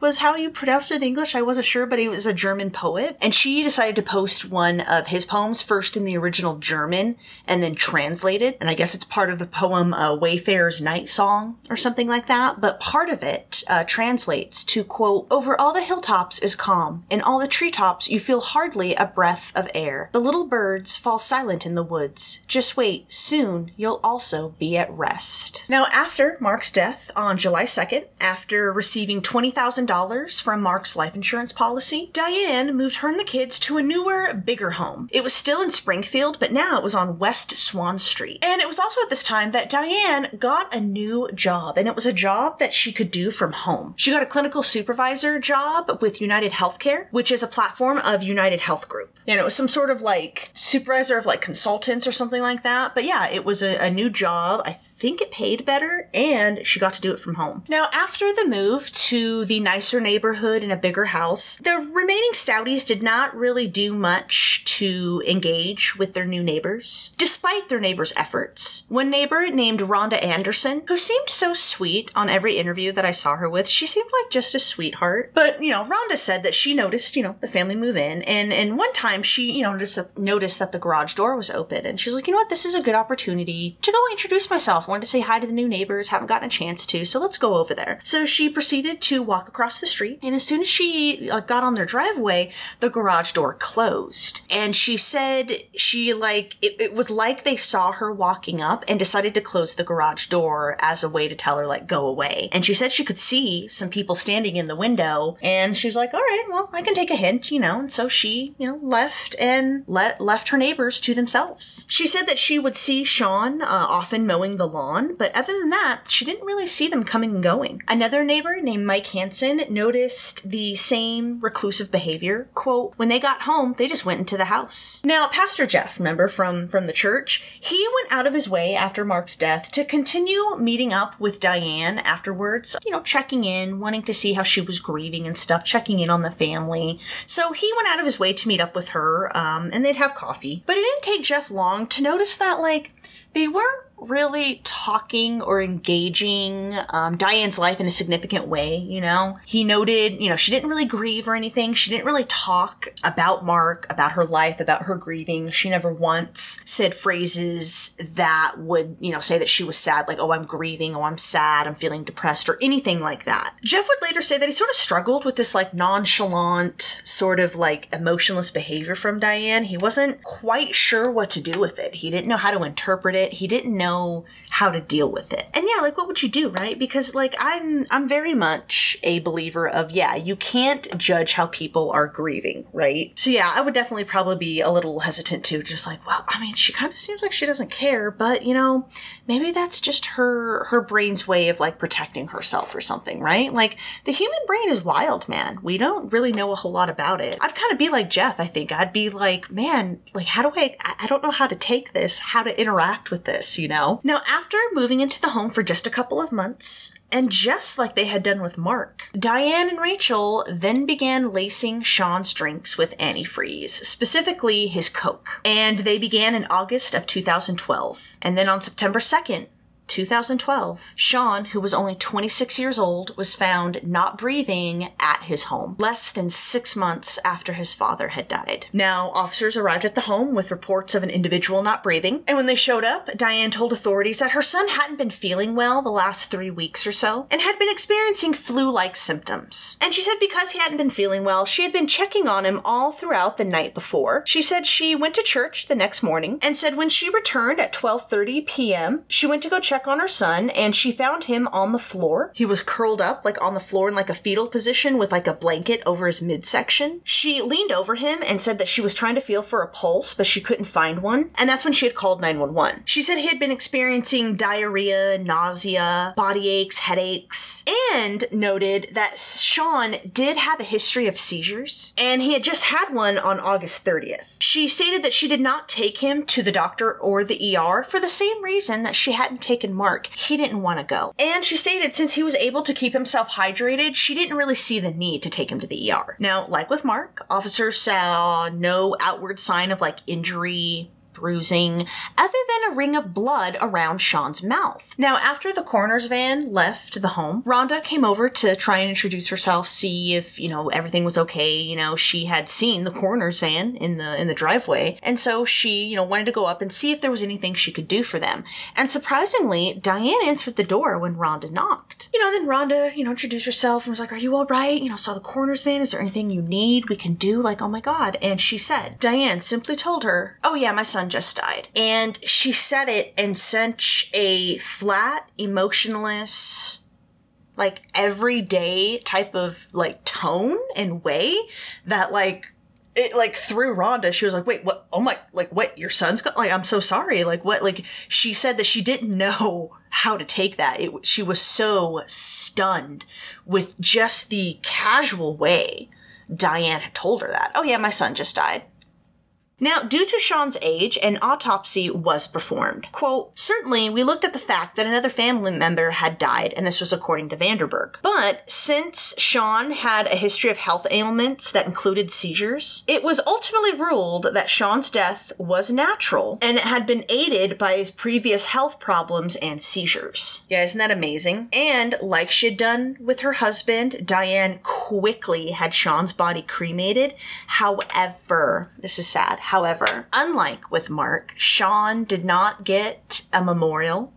was how you pronounced it in English. I wasn't sure, but he was a German poet. And she decided to post one of his poems first in the original German and then translated. And I guess it's part of the poem Wayfarer's Night Song or something like that. But part of it translates to, quote, over all the hilltops is calm. In all the treetops you feel hardly a breath of air. The little birds fall silent in the woods. Just wait. Soon you'll also be at rest. Now, after Mark's death on July 2nd, after receiving $20,000 $1,000 from Mark's life insurance policy, Diane moved her and the kids to a newer, bigger home. It was still in Springfield, but now it was on West Swan Street. And it was also at this time that Diane got a new job, and it was a job that she could do from home. She got a clinical supervisor job with United Healthcare, which is a platform of United Health Group. And it was some sort of like supervisor of like consultants or something like that. But yeah, it was a new job. I think it paid better, and she got to do it from home. Now, after the move to the nicer neighborhood in a bigger house, the remaining Staudtes did not really do much to engage with their new neighbors, despite their neighbors' efforts. One neighbor named Rhonda Anderson, who seemed so sweet on every interview that I saw her with, she seemed like just a sweetheart. But, Rhonda said that she noticed, the family move in, and one time she, noticed that the garage door was open, and she's like, you know what, this is a good opportunity to go introduce myself. Wanted to say hi to the new neighbors, haven't gotten a chance to, so let's go over there. So she proceeded to walk across the street, and as soon as she got on their driveway, the garage door closed. And she said it was like they saw her walking up and decided to close the garage door as a way to tell her, go away. And she said she could see some people standing in the window, and she was like, all right, well, I can take a hint, and so she, left and left her neighbors to themselves. She said that she would see Sean often mowing the lawn, but other than that, she didn't really see them coming and going. Another neighbor named Mike Hansen noticed the same reclusive behavior. Quote, when they got home, they just went into the house. Now, Pastor Jeff, remember from the church, he went out of his way after Mark's death to continue meeting up with Diane afterwards, checking in, wanting to see how she was grieving and stuff, checking in on the family. So he went out of his way to meet up with her, and they'd have coffee. But it didn't take Jeff long to notice that, they weren't really talking or engaging Diane's life in a significant way, He noted, she didn't really grieve or anything. She didn't really talk about Mark, about her life, about her grieving. She never once said phrases that would, say that she was sad, like, oh, I'm grieving, oh, I'm sad, I'm feeling depressed, or anything like that. Jeff would later say that he sort of struggled with this, nonchalant, sort of, emotionless behavior from Diane. He wasn't quite sure what to do with it. He didn't know how to interpret it. He didn't know how to deal with it. And yeah, what would you do, right? Because I'm very much a believer of, you can't judge how people are grieving, right? So yeah, I would definitely probably be a little hesitant too, just she kind of seems like she doesn't care, but maybe that's just her brain's way of protecting herself or something, right? The human brain is wild, man. We don't really know a whole lot about it. I'd kind of be like Jeff, I think. I'd be man, how do I don't know how to take this, how to interact with this, Now, after moving into the home for just a couple of months, and just like they had done with Mark, Diane and Rachel then began lacing Sean's drinks with antifreeze, specifically his Coke. And they began in August of 2012. And then on September 2nd, 2012, Sean, who was only 26 years old, was found not breathing at his home, less than 6 months after his father had died. Now, officers arrived at the home with reports of an individual not breathing, and when they showed up, Diane told authorities that her son hadn't been feeling well the last 3 weeks or so, and had been experiencing flu-like symptoms. And she said because he hadn't been feeling well, she had been checking on him all throughout the night before. She said she went to church the next morning, and said when she returned at 12:30 p.m., she went to go check on her son, and she found him on the floor. He was curled up on the floor in a fetal position with a blanket over his midsection. She leaned over him and said that she was trying to feel for a pulse, but she couldn't find one, and that's when she had called 911. She said he had been experiencing diarrhea, nausea, body aches, headaches, and noted that Sean did have a history of seizures, and he had just had one on August 30th. She stated that she did not take him to the doctor or the ER for the same reason that she hadn't taken Mark. He didn't want to go. And she stated since he was able to keep himself hydrated, she didn't really see the need to take him to the ER. Now, like with Mark, officers saw no outward sign of injury, bruising, other than a ring of blood around Sean's mouth. Now, after the coroner's van left the home, Rhonda came over to try and introduce herself, see if, everything was okay. She had seen the coroner's van in the driveway, and so she, wanted to go up and see if there was anything she could do for them. And surprisingly, Diane answered the door when Rhonda knocked. Then Rhonda, introduced herself and was like, are you all right? Saw the coroner's van. Is there anything you need we can do? Oh my God. And she said, Diane simply told her, oh yeah, my son just died. And she said it in such a flat, emotionless, like, everyday type of, like, tone and way that, like, it, like, threw Rhonda. She was like, wait, what? Oh my, like, what? Your son's got, like, I'm so sorry. Like, what? Like, she said that she didn't know how to take that. She was so stunned with just the casual way Diane had told her that. Oh yeah, my son just died. Now, due to Sean's age, an autopsy was performed. Quote, certainly, we looked at the fact that another family member had died, and this was according to Vanderburg. But since Sean had a history of health ailments that included seizures, it was ultimately ruled that Sean's death was natural, and it had been aided by his previous health problems and seizures. Yeah, isn't that amazing? And like she had done with her husband, Diane quickly had Sean's body cremated. However, this is sad. However, unlike with Mark, Sean did not get a memorial,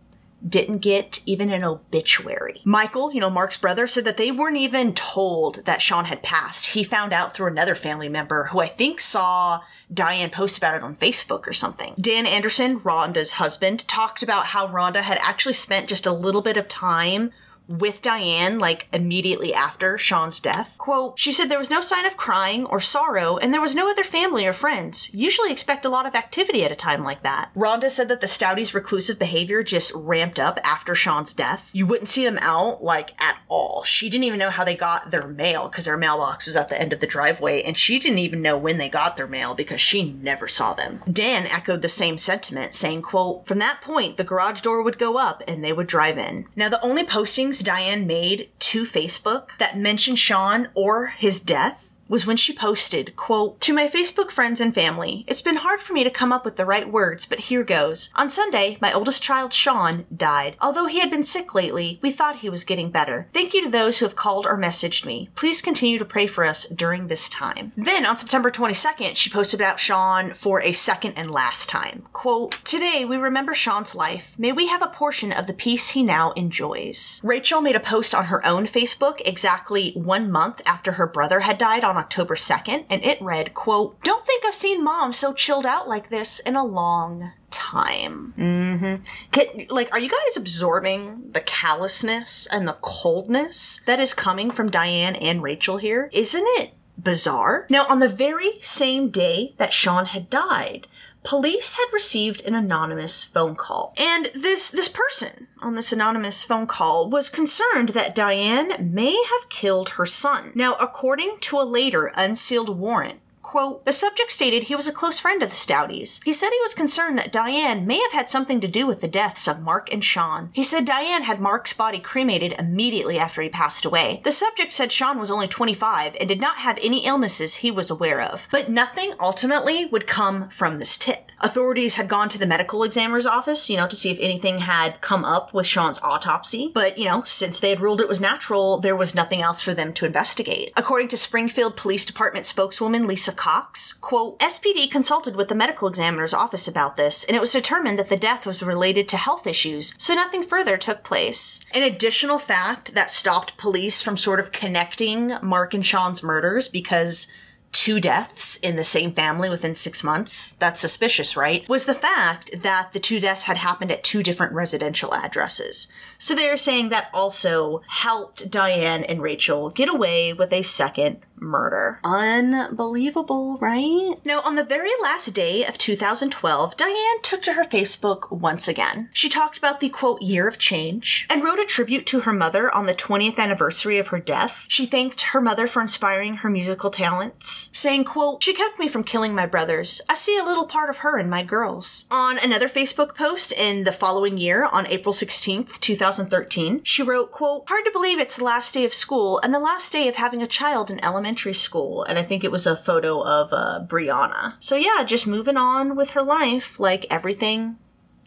didn't get even an obituary. Michael, Mark's brother, said that they weren't even told that Sean had passed. He found out through another family member who I think saw Diane post about it on Facebook or something. Dan Anderson, Rhonda's husband, talked about how Rhonda had actually spent just a little bit of time with Diane, like, immediately after Sean's death. Quote, she said there was no sign of crying or sorrow, and there was no other family or friends. Usually expect a lot of activity at a time like that. Rhonda said that the Staudtes' reclusive behavior just ramped up after Sean's death. You wouldn't see them out, like, at all. She didn't even know how they got their mail, because their mailbox was at the end of the driveway, and she didn't even know when they got their mail, because she never saw them. Dan echoed the same sentiment, saying, quote, from that point, the garage door would go up, and they would drive in. Now, the only postings Diane made to Facebook that mentioned Sean or his death was when she posted, quote, to my Facebook friends and family, it's been hard for me to come up with the right words, but here goes. On Sunday, my oldest child, Sean, died. Although he had been sick lately, we thought he was getting better. Thank you to those who have called or messaged me. Please continue to pray for us during this time. Then on September 22nd, she posted about Sean for a second and last time. Quote, today we remember Sean's life. May we have a portion of the peace he now enjoys. Rachel made a post on her own Facebook exactly 1 month after her brother had died on October 2nd, and it read, quote, don't think I've seen Mom so chilled out like this in a long time. Are you guys absorbing the callousness and the coldness that is coming from Diane and Rachel here? Isn't it bizarre? Now, on the very same day that Sean had died, police had received an anonymous phone call. And this person on this anonymous phone call was concerned that Diane may have killed her son. Now, according to a later unsealed warrant, quote, the subject stated he was a close friend of the Staudtes. He said he was concerned that Diane may have had something to do with the deaths of Mark and Sean. He said Diane had Mark's body cremated immediately after he passed away. The subject said Sean was only 25 and did not have any illnesses he was aware of. But nothing ultimately would come from this tip. Authorities had gone to the medical examiner's office, to see if anything had come up with Sean's autopsy. But, since they had ruled it was natural, there was nothing else for them to investigate. According to Springfield Police Department spokeswoman Lisa Cox, quote, SPD consulted with the medical examiner's office about this, and it was determined that the death was related to health issues, so nothing further took place. An additional fact that stopped police from sort of connecting Mark and Sean's murders, because 2 deaths in the same family within 6 months, that's suspicious, right? Was the fact that the 2 deaths had happened at 2 different residential addresses. So they're saying that also helped Diane and Rachel get away with a second murder. Unbelievable, right? Now, on the very last day of 2012, Diane took to her Facebook once again. She talked about the, quote, year of change, and wrote a tribute to her mother on the 20th anniversary of her death. She thanked her mother for inspiring her musical talents, saying, quote, she kept me from killing my brothers. I see a little part of her in my girls. On another Facebook post in the following year, on April 16th, 2013, she wrote, quote, hard to believe it's the last day of school and the last day of having a child in elementary school. And I think it was a photo of Brianna. So yeah, just moving on with her life like everything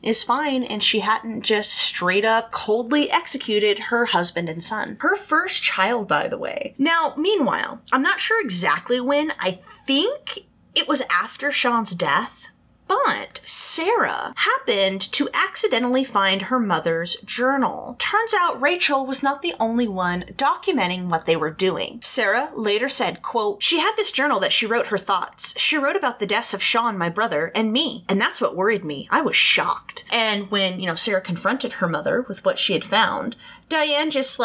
is fine, and she hadn't just straight up coldly executed her husband and son. Her first child, by the way. Now, meanwhile, I'm not sure exactly when. I think it was after Sean's death, but Sarah happened to accidentally find her mother's journal. Turns out Rachel was not the only one documenting what they were doing. Sarah later said, quote, she had this journal that she wrote her thoughts. She wrote about the deaths of Sean, my brother, and me. And that's what worried me. I was shocked. And when, Sarah confronted her mother with what she had found, Diane just,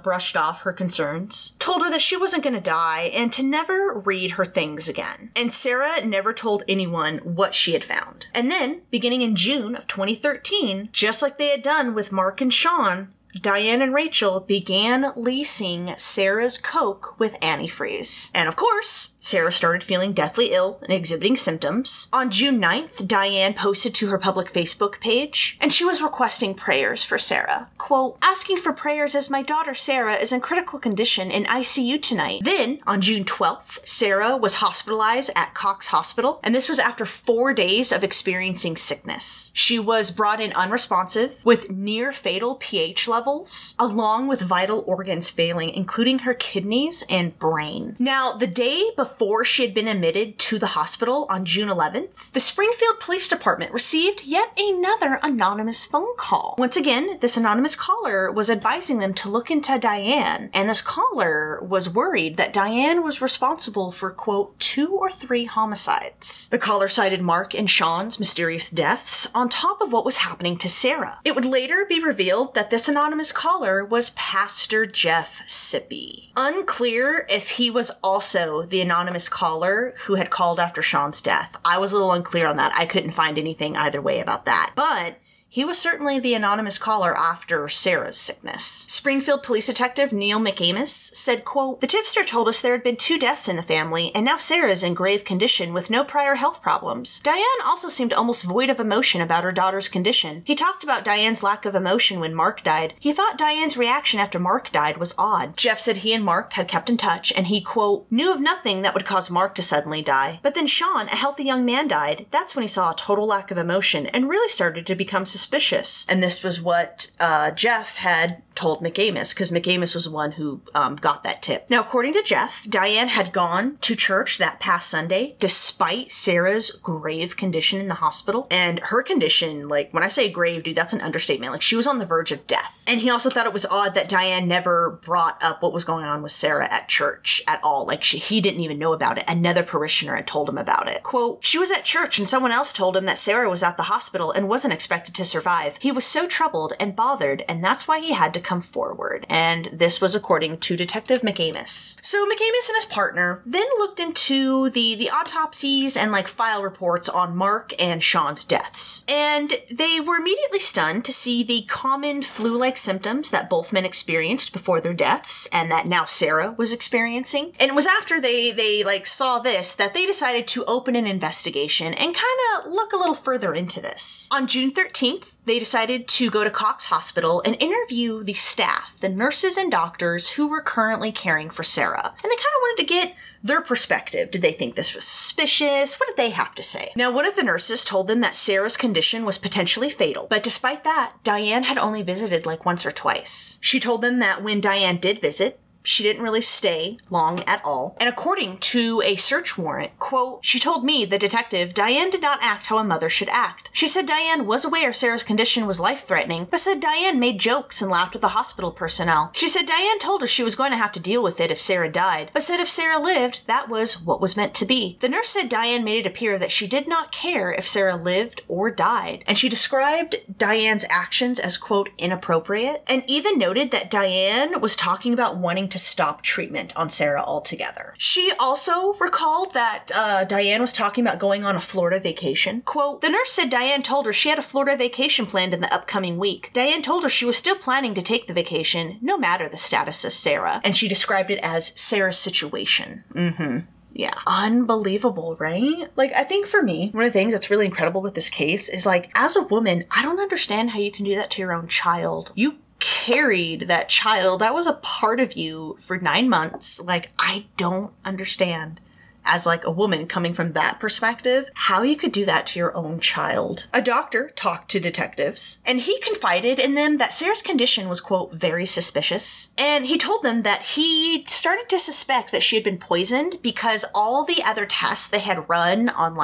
brushed off her concerns, told her that she wasn't going to die, and to never read her things again. And Sarah never told anyone what she had found. And then, beginning in June of 2013, just like they had done with Mark and Sean, Diane and Rachel began lacing Sarah's Coke with antifreeze. And of course, Sarah started feeling deathly ill and exhibiting symptoms. On June 9th, Diane posted to her public Facebook page, and she was requesting prayers for Sarah. Quote, asking for prayers as my daughter Sarah is in critical condition in ICU tonight. Then, on June 12th, Sarah was hospitalized at Cox Hospital, and this was after 4 days of experiencing sickness. She was brought in unresponsive with near fatal pH levels, along with vital organs failing, including her kidneys and brain. Now, the day before she had been admitted to the hospital on June 11th, the Springfield Police Department received yet another anonymous phone call. Once again, this anonymous caller was advising them to look into Diane, and this caller was worried that Diane was responsible for, quote, 2 or 3 homicides. The caller cited Mark and Sean's mysterious deaths on top of what was happening to Sarah. It would later be revealed that this anonymous caller was Pastor Jeff Sippy. Unclear if he was also the anonymous caller who had called after Sean's death. I was a little unclear on that. I couldn't find anything either way about that. But he was certainly the anonymous caller after Sarah's sickness. Springfield Police Detective Neil McAmis said, quote, the tipster told us there had been 2 deaths in the family, and now Sarah's in grave condition with no prior health problems. Diane also seemed almost void of emotion about her daughter's condition. He talked about Diane's lack of emotion when Mark died. He thought Diane's reaction after Mark died was odd. Jeff said he and Mark had kept in touch, and he, quote, knew of nothing that would cause Mark to suddenly die. But then Sean, a healthy young man, died. That's when he saw a total lack of emotion and really started to become suspicious. And this was what Jeff had told McAmis, because McAmis was the one who got that tip. Now, according to Jeff, Diane had gone to church that past Sunday despite Sarah's grave condition in the hospital. And her condition, when I say grave, dude, that's an understatement. She was on the verge of death. And he also thought it was odd that Diane never brought up what was going on with Sarah at church at all. He didn't even know about it. Another parishioner had told him about it. Quote, she was at church and someone else told him that Sarah was at the hospital and wasn't expected to survive. He was so troubled and bothered, and that's why he had to come forward. And this was according to Detective McAmis. So McAmis and his partner then looked into the autopsies and file reports on Mark and Sean's deaths. And they were immediately stunned to see the common flu-like symptoms that both men experienced before their deaths and that now Sarah was experiencing. And it was after they saw this that they decided to open an investigation and kind of look a little further into this. On June 13th, they decided to go to Cox Hospital and interview the staff, the nurses and doctors who were currently caring for Sarah. And they kind of wanted to get their perspective. Did they think this was suspicious? What did they have to say? Now, one of the nurses told them that Sarah's condition was potentially fatal. But despite that, Diane had only visited once or twice. She told them that when Diane did visit, she didn't really stay long at all. And according to a search warrant, quote, she told me, the detective, Diane did not act how a mother should act. She said Diane was aware Sarah's condition was life-threatening, but said Diane made jokes and laughed with the hospital personnel. She said Diane told her she was going to have to deal with it if Sarah died, but said if Sarah lived, that was what was meant to be. The nurse said Diane made it appear that she did not care if Sarah lived or died, and she described Diane's actions as, quote, inappropriate, and even noted that Diane was talking about wanting to stop treatment on Sarah altogether. She also recalled that Diane was talking about going on a Florida vacation. Quote, the nurse said Diane told her she had a Florida vacation planned in the upcoming week. Diane told her she was still planning to take the vacation, no matter the status of Sarah. And she described it as Sarah's situation. Yeah. Unbelievable, right? I think for me, one of the things that's really incredible with this case is as a woman, I don't understand how you can do that to your own child. You carried that child. That was a part of you for 9 months. I don't understand, as a woman coming from that perspective, how you could do that to your own child. A doctor talked to detectives, and he confided in them that Sarah's condition was, quote, very suspicious. And he told them that he started to suspect that she had been poisoned because all the other tests they had run on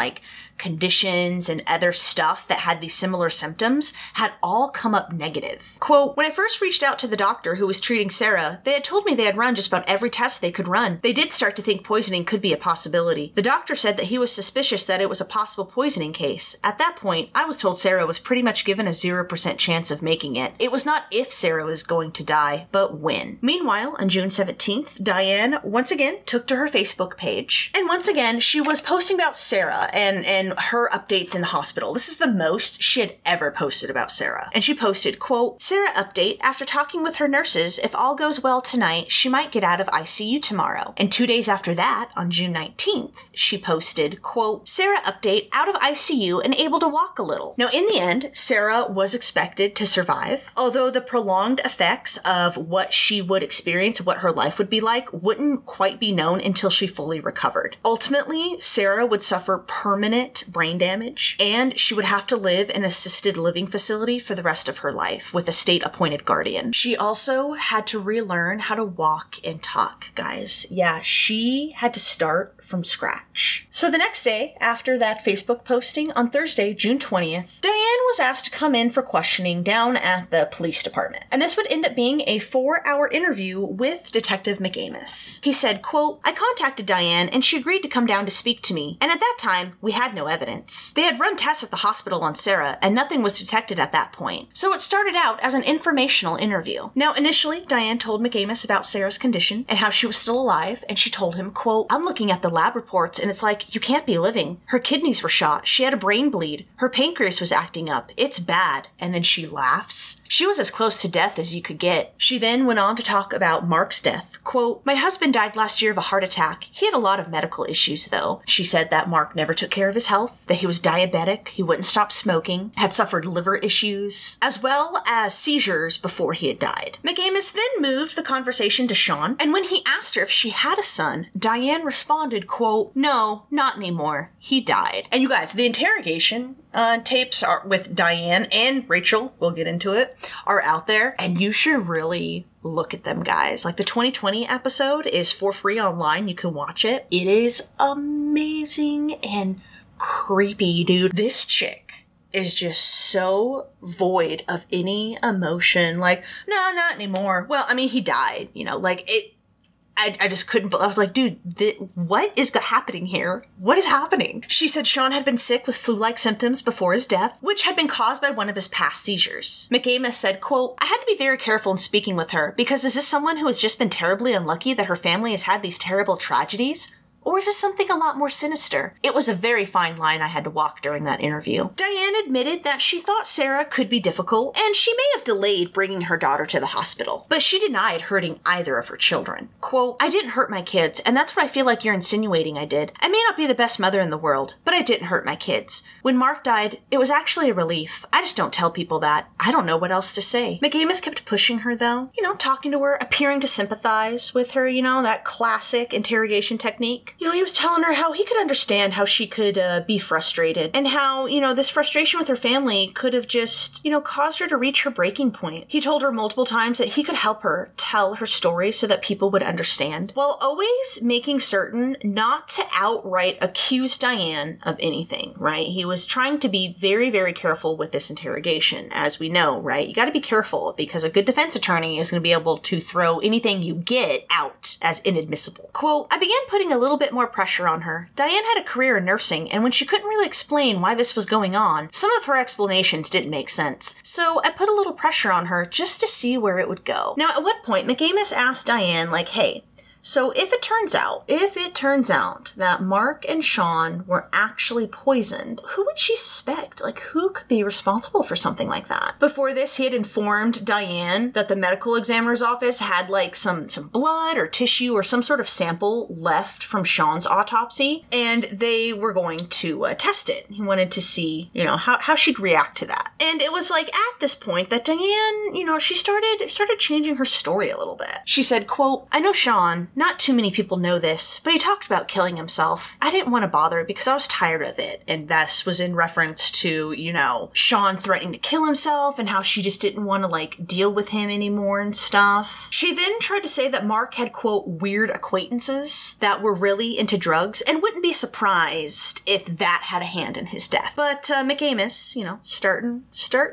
conditions and other stuff that had these similar symptoms had all come up negative. Quote, when I first reached out to the doctor who was treating Sarah, they had told me they had run just about every test they could run. They did start to think poisoning could be a possibility. The doctor said that he was suspicious that it was a possible poisoning case. At that point, I was told Sarah was pretty much given a 0% chance of making it. It was not if Sarah was going to die, but when. Meanwhile, on June 17th, Diane once again took to her Facebook page. And once again, she was posting about Sarah and her updates in the hospital. This is the most she had ever posted about Sarah. And she posted, quote, Sarah update, after talking with her nurses, if all goes well tonight, she might get out of ICU tomorrow. And 2 days after that, on June 19th, she posted, quote, Sarah update, out of ICU and able to walk a little. Now, in the end, Sarah was expected to survive, although the prolonged effects of what she would experience, what her life would be like, wouldn't quite be known until she fully recovered. Ultimately, Sarah would suffer permanent brain damage, and she would have to live in an assisted living facility for the rest of her life with a state-appointed guardian. She also had to relearn how to walk and talk, guys. Yeah, she had to start from scratch. So the next day, after that Facebook posting, on Thursday, June 20th, Diane was asked to come in for questioning down at the police department. And this would end up being a 4-hour interview with Detective McAmis. He said, quote, I contacted Diane and she agreed to come down to speak to me. And at that time, we had no evidence. They had run tests at the hospital on Sarah and nothing was detected at that point. So it started out as an informational interview. Now, initially, Diane told McAmis about Sarah's condition and how she was still alive. And she told him, quote, I'm looking at the lab reports and it's like, you can't be living. Her kidneys were shot. She had a brain bleed. Her pancreas was acting up. It's bad. And then she laughs. She was as close to death as you could get. She then went on to talk about Mark's death. Quote, my husband died last year of a heart attack. He had a lot of medical issues though. She said that Mark never took care of his health, that he was diabetic, he wouldn't stop smoking, had suffered liver issues, as well as seizures before he had died. McAmis then moved the conversation to Sean, and when he asked her if she had a son, Diane responded, quote, no, not anymore. He died. And you guys, the interrogation tapes are with Diane and Rachel, we'll get into it, are out there, and you should really look at them, guys. Like the 2020 episode is for free online. You can watch it. It is amazing and creepy, dude. This chick is just so void of any emotion. Like, no, not anymore. Well, I mean, he died, you know, like it. I just couldn't, I was like, dude, what is happening here? What is happening? She said Sean had been sick with flu-like symptoms before his death, which had been caused by one of his past seizures. McAmis said, quote, I had to be very careful in speaking with her because is this someone who has just been terribly unlucky that her family has had these terrible tragedies? Or is this something a lot more sinister? It was a very fine line I had to walk during that interview. Diane admitted that she thought Sarah could be difficult, and she may have delayed bringing her daughter to the hospital, but she denied hurting either of her children. Quote, I didn't hurt my kids, and that's what I feel like you're insinuating I did. I may not be the best mother in the world, but I didn't hurt my kids. When Mark died, it was actually a relief. I just don't tell people that. I don't know what else to say. McAmis kept pushing her, though, you know, talking to her, appearing to sympathize with her, you know, that classic interrogation technique. You know, he was telling her how he could understand how she could be frustrated and how, you know, this frustration with her family could have just, you know, caused her to reach her breaking point. He told her multiple times that he could help her tell her story so that people would understand, while always making certain not to outright accuse Diane of anything, right? He was trying to be very, very careful with this interrogation, as we know, right? You got to be careful because a good defense attorney is going to be able to throw anything you get out as inadmissible. Quote, I began putting a little bit more pressure on her. Diane had a career in nursing, and when she couldn't really explain why this was going on, some of her explanations didn't make sense. So I put a little pressure on her just to see where it would go. Now, at what point, McAmis asked Diane, like, hey, so if it turns out that Mark and Sean were actually poisoned, who would she suspect? Like, who could be responsible for something like that? Before this, he had informed Diane that the medical examiner's office had like some blood or tissue or some sort of sample left from Sean's autopsy, and they were going to test it. He wanted to see, you know, how she'd react to that. And it was like at this point that Diane, you know, she started changing her story a little bit. She said, quote, "I know Sean, not too many people know this, but he talked about killing himself. I didn't want to bother because I was tired of it." And this was in reference to, you know, Sean threatening to kill himself and how she just didn't want to, like, deal with him anymore and stuff. She then tried to say that Mark had, quote, "weird acquaintances that were really into drugs and wouldn't be surprised if that had a hand in his death." But McAmis, you know, starting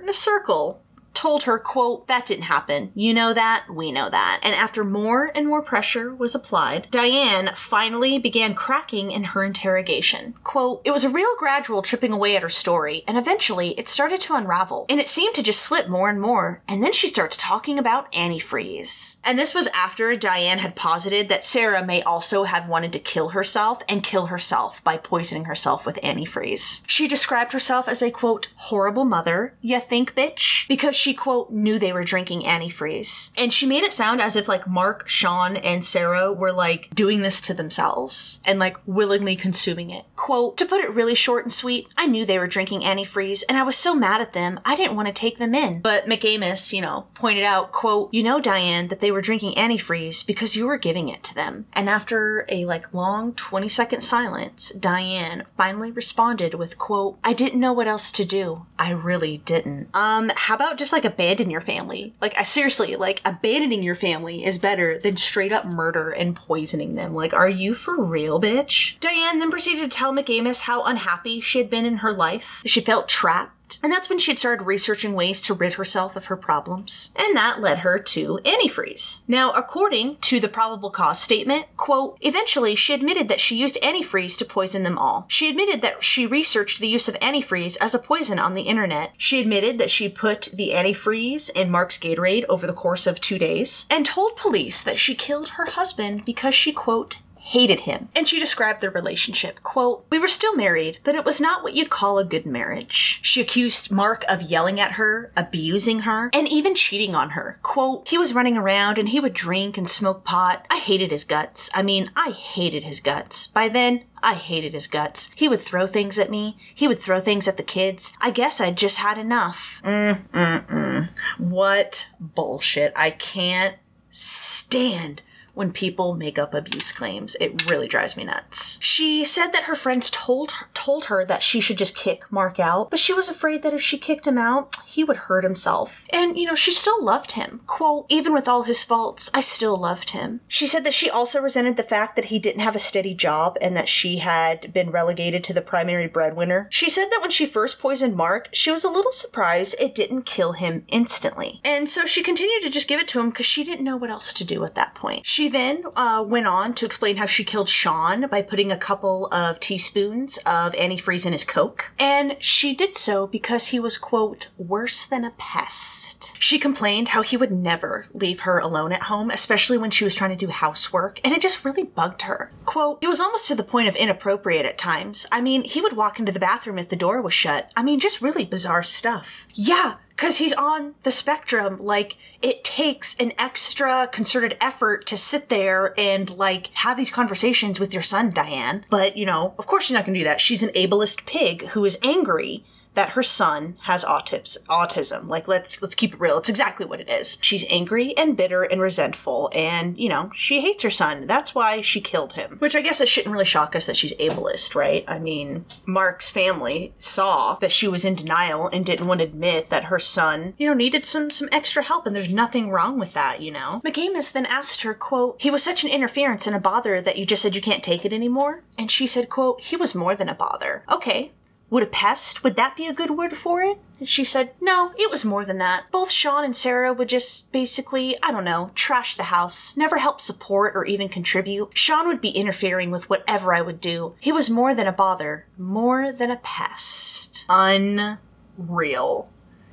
a circle, told her, quote, "That didn't happen. You know that. We know that." And after more and more pressure was applied, Diane finally began cracking in her interrogation. Quote, "It was a real gradual chipping away at her story, and eventually it started to unravel, and it seemed to just slip more and more. And then she starts talking about antifreeze." And this was after Diane had posited that Sarah may also have wanted to kill herself and kill herself by poisoning herself with antifreeze. She described herself as a, quote, "horrible mother, ya think, bitch?" because she, quote, "knew they were drinking antifreeze." And she made it sound as if, like, Mark, Sean, and Sarah were, like, doing this to themselves and, like, willingly consuming it. Quote, "To put it really short and sweet, I knew they were drinking antifreeze, and I was so mad at them, I didn't want to take them in." But McAmis, you know, pointed out, quote, "You know, Diane, that they were drinking antifreeze because you were giving it to them." And after a, like, long 20-second silence, Diane finally responded with, quote, "I didn't know what else to do. I really didn't." How about just, like, abandon your family? Like, I seriously, like, abandoning your family is better than straight up murder and poisoning them. Like, are you for real, bitch? Diane then proceeded to tell McAmis how unhappy she had been in her life. She felt trapped. And that's when she had started researching ways to rid herself of her problems. And that led her to antifreeze. Now, according to the probable cause statement, quote, "Eventually she admitted that she used antifreeze to poison them all. She admitted that she researched the use of antifreeze as a poison on the internet. She admitted that she put the antifreeze in Mark's Gatorade over the course of 2 days and told police that she killed her husband because she, quote, hated him." And she described their relationship, quote, "We were still married, but it was not what you'd call a good marriage." She accused Mark of yelling at her, abusing her, and even cheating on her. Quote, "He was running around and he would drink and smoke pot. I hated his guts. I mean, I hated his guts. By then, I hated his guts. He would throw things at me. He would throw things at the kids. I guess I'd just had enough." What bullshit. I can't stand when people make up abuse claims. It really drives me nuts. She said that her friends told her that she should just kick Mark out, but she was afraid that if she kicked him out, he would hurt himself. And, you know, she still loved him. Quote, "Even with all his faults, I still loved him." She said that she also resented the fact that he didn't have a steady job and that she had been relegated to the primary breadwinner. She said that when she first poisoned Mark, she was a little surprised it didn't kill him instantly. And so she continued to just give it to him because she didn't know what else to do at that point. She then went on to explain how she killed Sean by putting a couple of teaspoons of antifreeze in his Coke. And she did so because he was, quote, "worse than a pest." She complained how he would never leave her alone at home, especially when she was trying to do housework, and it just really bugged her. Quote, "It was almost to the point of inappropriate at times. I mean, he would walk into the bathroom if the door was shut. I mean, just really bizarre stuff." Yeah, because he's on the spectrum. Like, it takes an extra concerted effort to sit there and, like, have these conversations with your son, Diane. But, you know, of course she's not going to do that. She's an ableist pig who is angry that her son has autism. Like, let's keep it real. It's exactly what it is. She's angry and bitter and resentful, and, you know, she hates her son. That's why she killed him. Which I guess it shouldn't really shock us that she's ableist, right? I mean, Mark's family saw that she was in denial and didn't want to admit that her son, you know, needed some extra help, and there's nothing wrong with that, you know? McAmis then asked her, quote, "He was such an interference and a bother that you just said you can't take it anymore?" And she said, quote, "He was more than a bother." Okay. Would a pest, would that be a good word for it? And she said, "No, it was more than that. Both Sean and Sarah would just basically, I don't know, trash the house, never help support or even contribute. Sean would be interfering with whatever I would do. He was more than a bother, more than a pest." Unreal.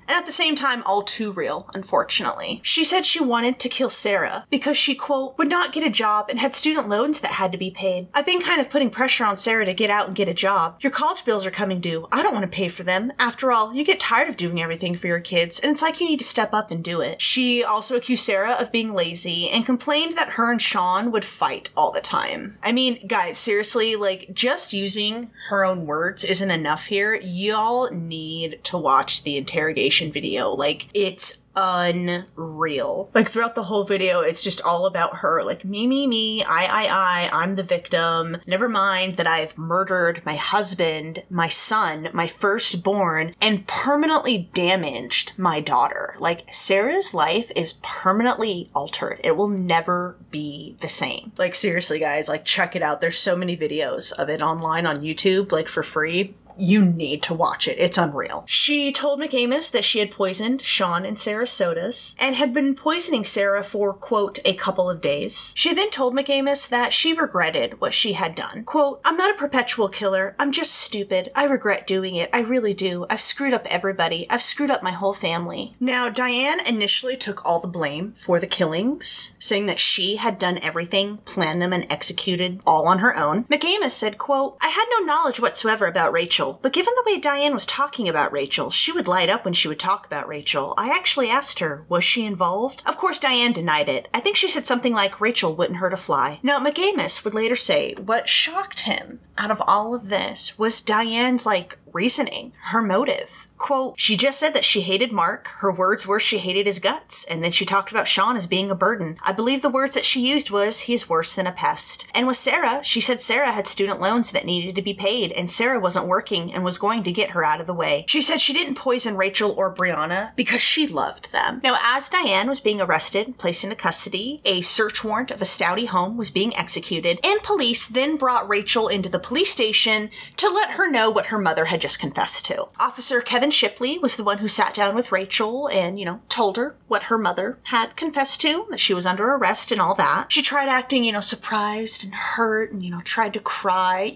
and at the same time all too real, unfortunately. She said she wanted to kill Sarah because she, quote, would not get a job and had student loans that had to be paid. I've been kind of putting pressure on Sarah to get out and get a job. Your college bills are coming due. I don't want to pay for them. After all, you get tired of doing everything for your kids, and it's like you need to step up and do it. She also accused Sarah of being lazy and complained that her and Sean would fight all the time. I mean, guys, seriously, like, just using her own words isn't enough here. Y'all need to watch the interrogation video. Like, it's unreal. Like, throughout the whole video, it's just all about her. Like, me, I'm the victim. Never mind that I've murdered my husband, my son, my firstborn, and permanently damaged my daughter. Like, Sarah's life is permanently altered. It will never be the same. Like, seriously, guys, like, check it out. There's so many videos of it online on YouTube, like, for free. You need to watch it. It's unreal. She told McAmis that she had poisoned Sean and Sarah's sodas and had been poisoning Sarah for, quote, a couple of days. She then told McAmis that she regretted what she had done. Quote, I'm not a perpetual killer. I'm just stupid. I regret doing it. I really do. I've screwed up everybody. I've screwed up my whole family. Now, Diane initially took all the blame for the killings, saying that she had done everything, planned them, and executed all on her own. McAmis said, quote, I had no knowledge whatsoever about Rachel. But given the way Diane was talking about Rachel, she would light up when she would talk about Rachel. I actually asked her, was she involved? Of course, Diane denied it. I think she said something like, Rachel wouldn't hurt a fly. Now, McAmis would later say what shocked him out of all of this was Diane's, like, reasoning, her motive. Quote, she just said that she hated Mark. Her words were she hated his guts. And then she talked about Sean as being a burden. I believe the words that she used was, he's worse than a pest. And with Sarah, she said Sarah had student loans that needed to be paid, and Sarah wasn't working and was going to get her out of the way. She said she didn't poison Rachel or Brianna because she loved them. Now, as Diane was being arrested, placed into custody, a search warrant of the Staudte home was being executed, and police then brought Rachel into the police station to let her know what her mother had just confessed to. Officer Kevin Shipley was the one who sat down with Rachel and, told her what her mother had confessed to, that she was under arrest and all that. She tried acting, surprised and hurt and, tried to cry.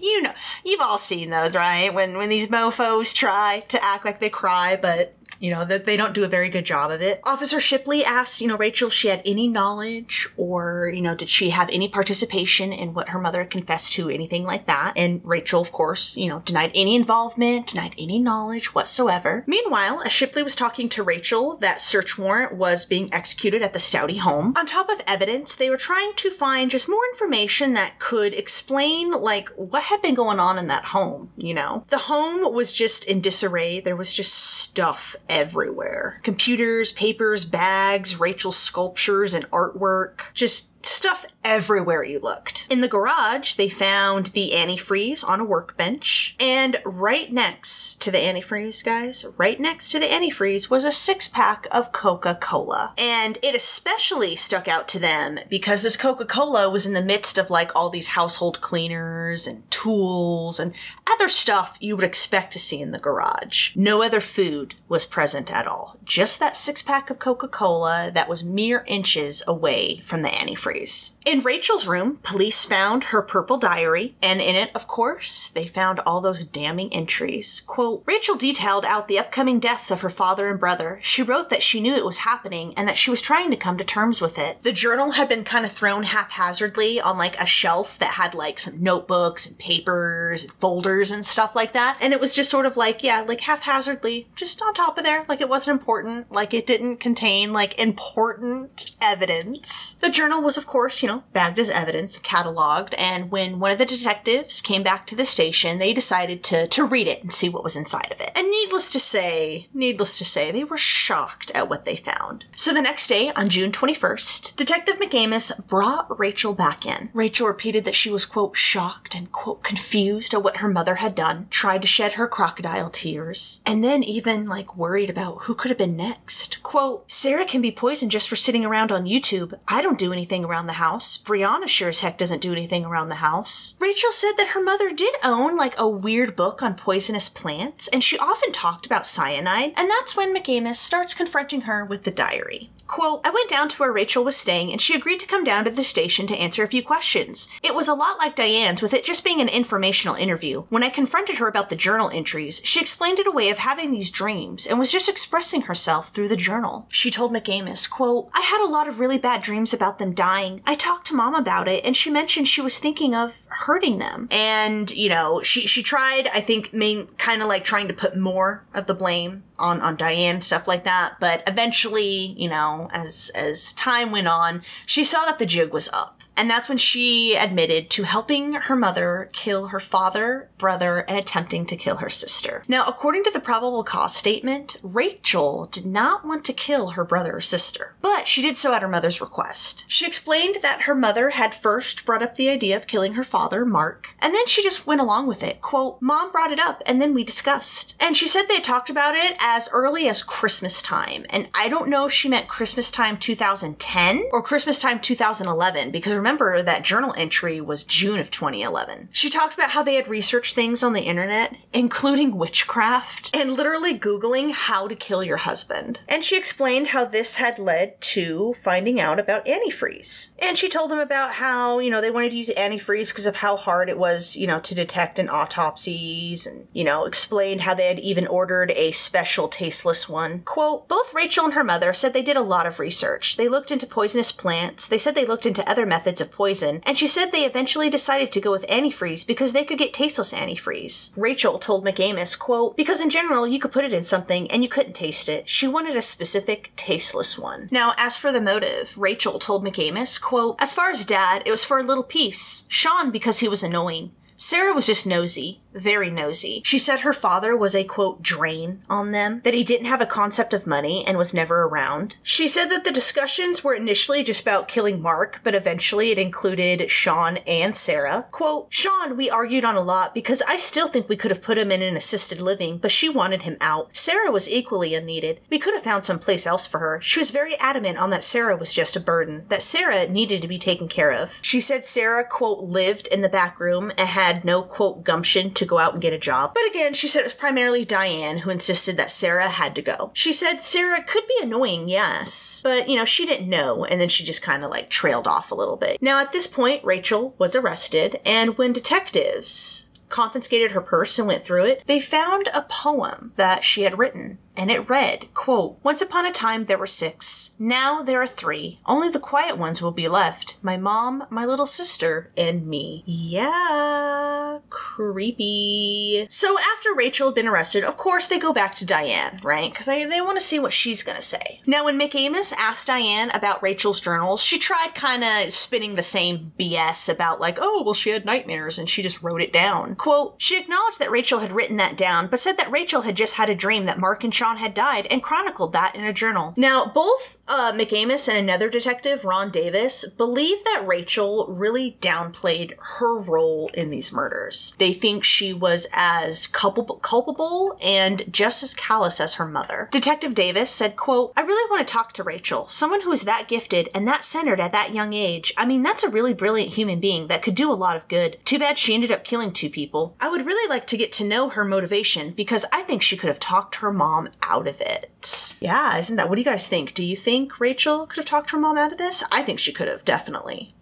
You've all seen those, right? When these mofos try to act like they cry, but that they don't do a very good job of it. Officer Shipley asked, Rachel if she had any knowledge or, did she have any participation in what her mother confessed to, anything like that. And Rachel, of course, denied any involvement, denied any knowledge whatsoever. Meanwhile, as Shipley was talking to Rachel, that search warrant was being executed at the Staudte home. On top of evidence, they were trying to find just more information that could explain, like, what had been going on in that home, The home was just in disarray. There was just stuff everywhere. Computers, papers, bags, Rachel's sculptures and artwork. Just stuff everywhere you looked. In the garage, they found the antifreeze on a workbench. And right next to the antifreeze, guys, right next to the antifreeze was a 6-pack of Coca-Cola. And it especially stuck out to them because this Coca-Cola was in the midst of like all these household cleaners and tools and other stuff you would expect to see in the garage. No other food was present at all. Just that 6-pack of Coca-Cola that was mere inches away from the antifreeze. In Rachel's room, police found her purple diary, and in it, of course, they found all those damning entries. Quote, Rachel detailed out the upcoming deaths of her father and brother. She wrote that she knew it was happening and that she was trying to come to terms with it. The journal had been kind of thrown haphazardly on like a shelf that had like some notebooks and papers and folders and stuff like that. And it was just sort of like, like haphazardly, just on top of there. Like it wasn't important. Like it didn't contain like important evidence. The journal was, of course, bagged as evidence, cataloged, and when one of the detectives came back to the station, they decided to read it and see what was inside of it. And needless to say, they were shocked at what they found. So the next day, on June 21st, Detective McAmis brought Rachel back in. Rachel repeated that she was, quote, shocked and, quote, confused at what her mother had done, tried to shed her crocodile tears, and then even, like, worried about who could have been next. Quote, Sarah can be poisoned just for sitting around on YouTube. I don't do anything around the house. Brianna sure as heck doesn't do anything around the house. Rachel said that her mother did own like a weird book on poisonous plants, and she often talked about cyanide, and that's when McAmis starts confronting her with the diary. Quote, I went down to where Rachel was staying and she agreed to come down to the station to answer a few questions. It was a lot like Diane's, with it just being an informational interview. When I confronted her about the journal entries, she explained it a way of having these dreams and was just expressing herself through the journal. She told McAmis, quote, I had a lot of really bad dreams about them dying. I talked to Mom about it and she mentioned she was thinking of hurting them. And, you know, she tried, I think, kind of like trying to put more of the blame on Diane and stuff like that. But eventually, you know, as time went on, she saw that the jig was up. And that's when she admitted to helping her mother kill her father, brother, and attempting to kill her sister. Now, according to the probable cause statement, Rachel did not want to kill her brother or sister, but she did so at her mother's request. She explained that her mother had first brought up the idea of killing her father, Mark, and then she just went along with it. Quote, Mom brought it up and then we discussed. And she said they talked about it as early as Christmas time. And I don't know if she meant Christmas time 2010 or Christmas time 2011, because remember that journal entry was June of 2011. She talked about how they had researched things on the internet, including witchcraft, and literally Googling how to kill your husband. And she explained how this had led to finding out about antifreeze. And she told them about how, you know, they wanted to use antifreeze because of how hard it was, you know, to detect in autopsies, and, you know, explained how they had even ordered a special tasteless one. Quote, both Rachel and her mother said they did a lot of research. They looked into poisonous plants. They said they looked into other methods of poison. And she said they eventually decided to go with antifreeze because they could get tasteless antifreeze. Rachel told McAmis, quote, because in general, you could put it in something and you couldn't taste it. She wanted a specific tasteless one. Now, as for the motive, Rachel told McAmis, quote, as far as Dad, it was for a little piece. Sean, because he was annoying. Sarah was just nosy. Very nosy. She said her father was a, quote, drain on them, that he didn't have a concept of money and was never around. She said that the discussions were initially just about killing Mark, but eventually it included Sean and Sarah. Quote, Sean, we argued on a lot because I still think we could have put him in an assisted living, but she wanted him out. Sarah was equally unneeded. We could have found someplace else for her. She was very adamant on that Sarah was just a burden, that Sarah needed to be taken care of. She said Sarah, quote, lived in the back room and had no, quote, gumption to go out and get a job. But again, she said it was primarily Diane who insisted that Sarah had to go. She said Sarah could be annoying, yes, but, you know, she didn't know, and then she just kind of like trailed off a little bit. Now, at this point, Rachel was arrested, and when detectives confiscated her purse and went through it, they found a poem that she had written. And it read, quote, once upon a time there were 6. Now there are 3. Only the quiet ones will be left. My mom, my little sister, and me. Yeah, creepy. So after Rachel had been arrested, of course they go back to Diane, right? Because they want to see what she's going to say. Now when McAmis asked Diane about Rachel's journals, she tried kind of spinning the same BS about like, oh, well, she had nightmares and she just wrote it down. Quote, she acknowledged that Rachel had written that down, but said that Rachel had just had a dream that Mark and Sean had died and chronicled that in a journal. Now, both McAmis and another detective, Ron Davis, believe that Rachel really downplayed her role in these murders. They think she was as culpable and just as callous as her mother. Detective Davis said, quote, I really want to talk to Rachel, someone who is that gifted and that centered at that young age. I mean, that's a really brilliant human being that could do a lot of good. Too bad she ended up killing 2 people. I would really like to get to know her motivation because I think she could have talked her mom out of it. Yeah, isn't that, what do you guys think? Do you think Rachel could have talked her mom out of this? I think she could have, definitely.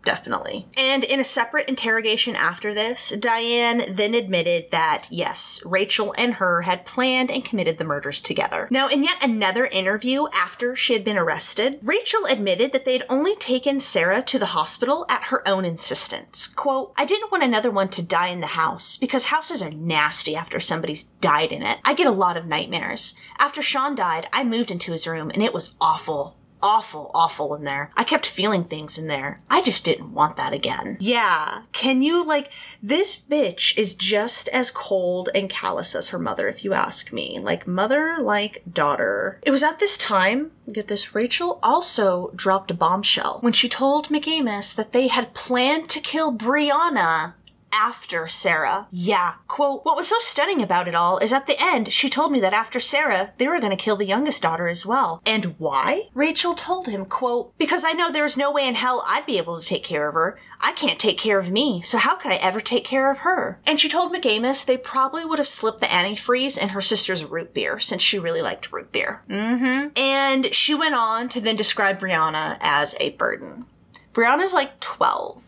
And in a separate interrogation after this, Diane then admitted that, yes, Rachel and her had planned and committed the murders together. Now, in yet another interview after she had been arrested, Rachel admitted that they had only taken Sarah to the hospital at her own insistence. Quote, I didn't want another one to die in the house because houses are nasty after somebody's died in it. I get a lot of nightmares. After Sean died, I moved into his room and it was awful. Awful in there. I kept feeling things in there. I just didn't want that again. Yeah. Can you, like, this bitch is just as cold and callous as her mother, if you ask me. Like, mother, like, daughter. It was at this time, get this, Rachel also dropped a bombshell when she told McAmis that they had planned to kill Brianna after Sarah. Yeah. Quote, what was so stunning about it all is at the end, she told me that after Sarah, they were going to kill the youngest daughter as well. And why? Rachel told him, quote, because I know there's no way in hell I'd be able to take care of her. I can't take care of me, so how could I ever take care of her? And she told McAmis they probably would have slipped the antifreeze in her sister's root beer, since she really liked root beer. And she went on to then describe Brianna as a burden. Brianna's like 12.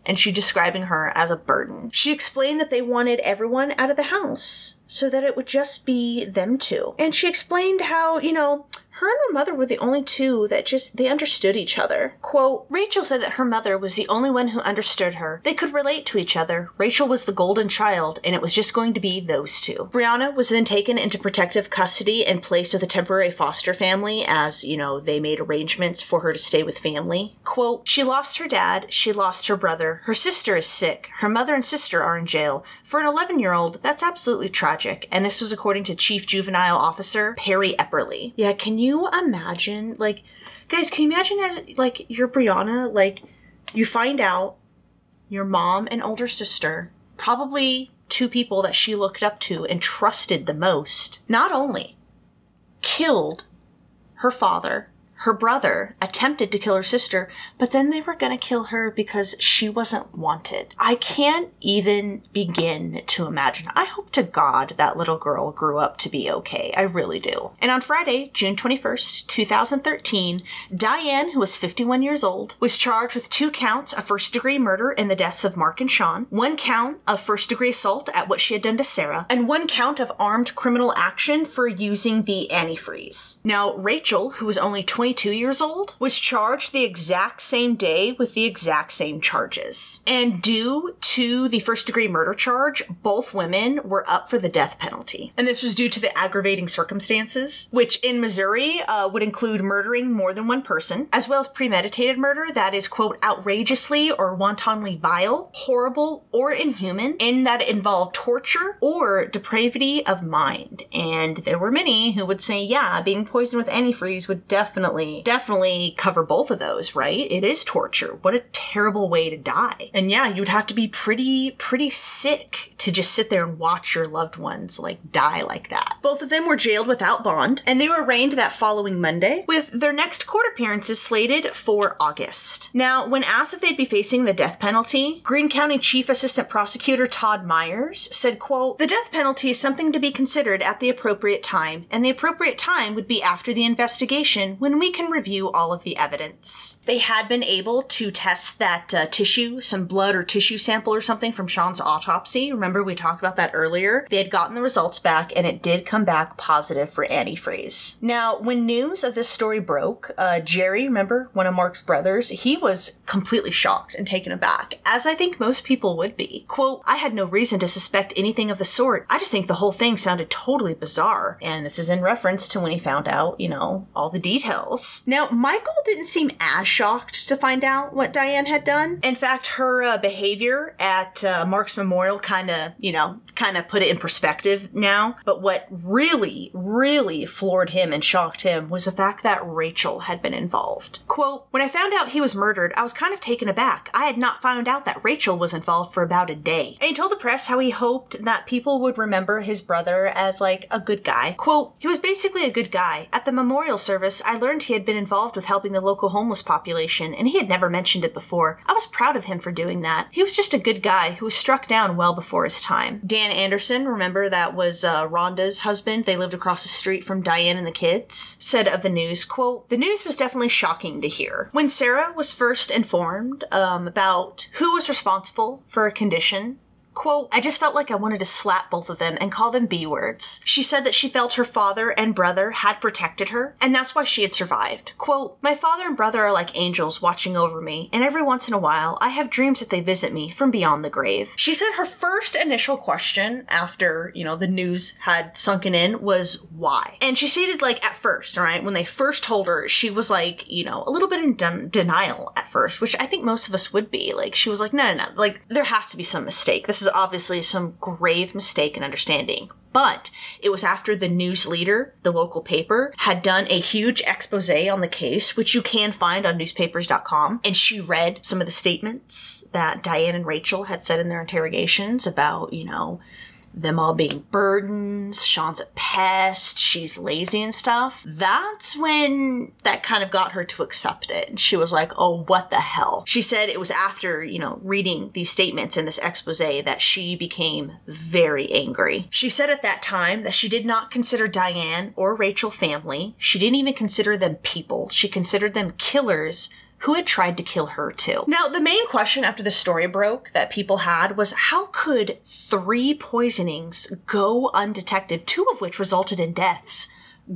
And she's describing her as a burden. She explained that they wanted everyone out of the house so that it would just be them two. And she explained how, you know, her and her mother were the only two that they understood each other. Quote, Rachel said that her mother was the only one who understood her. They could relate to each other. Rachel was the golden child, and it was just going to be those two. Brianna was then taken into protective custody and placed with a temporary foster family as, you know, they made arrangements for her to stay with family. Quote, she lost her dad, she lost her brother, her sister is sick, her mother and sister are in jail. For an 11-year-old, that's absolutely tragic, and this was according to Chief Juvenile Officer Perry Epperly. Yeah, can you imagine, like, guys, can you imagine as, like, you're Brianna, like, you find out your mom and older sister, probably two people that she looked up to and trusted the most, not only killed her father, her brother attempted to kill her sister, but then they were gonna kill her because she wasn't wanted. I can't even begin to imagine. I hope to God that little girl grew up to be okay. I really do. And on Friday, June 21st, 2013, Diane, who was 51 years old, was charged with 2 counts of first-degree murder in the deaths of Mark and Sean, 1 count of first-degree assault at what she had done to Sarah, and 1 count of armed criminal action for using the antifreeze. Now, Rachel, who was only 22 years old, was charged the exact same day with the exact same charges. And due to the first-degree murder charge, both women were up for the death penalty. And this was due to the aggravating circumstances, which in Missouri would include murdering more than one person, as well as premeditated murder that is, quote, outrageously or wantonly vile, horrible, or inhuman, in that it involved torture or depravity of mind. And there were many who would say, yeah, being poisoned with antifreeze would definitely cover both of those, right? It is torture. What a terrible way to die. And yeah, you would have to be pretty sick to just sit there and watch your loved ones, like, die like that. Both of them were jailed without bond, and they were arraigned that following Monday, with their next court appearances slated for August. Now, when asked if they'd be facing the death penalty, Greene County Chief Assistant Prosecutor Todd Myers said, quote, the death penalty is something to be considered at the appropriate time, and the appropriate time would be after the investigation, when we can review all of the evidence. They had been able to test that tissue, some blood or tissue sample or something from Sean's autopsy. Remember, we talked about that earlier. They had gotten the results back, and it did come back positive for antifreeze. Now, when news of this story broke, Jerry, remember, one of Mark's brothers, he was completely shocked and taken aback, as I think most people would be. Quote, I had no reason to suspect anything of the sort. I just think the whole thing sounded totally bizarre. And this is in reference to when he found out, you know, all the details. Now, Michael didn't seem as shocked to find out what Diane had done. In fact, her behavior at Mark's memorial kind of put it in perspective now. But what really floored him and shocked him was the fact that Rachel had been involved. Quote, when I found out he was murdered, I was kind of taken aback. I had not found out that Rachel was involved for about a day. And he told the press how he hoped that people would remember his brother as, like, a good guy. Quote, he was basically a good guy. At the memorial service, I learned he had been involved with helping the local homeless population, and he had never mentioned it before. I was proud of him for doing that. He was just a good guy who was struck down well before his time. Dan Anderson, remember, that was Rhonda's husband. They lived across the street from Diane and the kids, said of the news, quote, the news was definitely shocking to hear. When Sarah was first informed about who was responsible for her condition, quote, I just felt like I wanted to slap both of them and call them B-words. She said that she felt her father and brother had protected her, and that's why she had survived. Quote, my father and brother are like angels watching over me, and every once in a while, I have dreams that they visit me from beyond the grave. She said her first initial question after, you know, the news had sunken in was why? And she stated, like, at first, right, when they first told her, she was like, you know, a little bit in denial at first, which I think most of us would be. Like, she was like, no, like, there has to be some mistake. This is obviously some grave mistake in understanding. But it was after the News Leader, the local paper, had done a huge expose on the case, which you can find on newspapers.com. And she read some of the statements that Diane and Rachel had said in their interrogations about, them all being burdens, Sean's a pest, she's lazy and stuff. That's when that kind of got her to accept it. And she was like, oh, what the hell? She said it was after, reading these statements in this expose that she became very angry. She said at that time that she did not consider Diane or Rachel family. She didn't even consider them people. She considered them killers who had tried to kill her too. Now, the main question after the story broke that people had was, how could 3 poisonings go undetected, 2 of which resulted in deaths,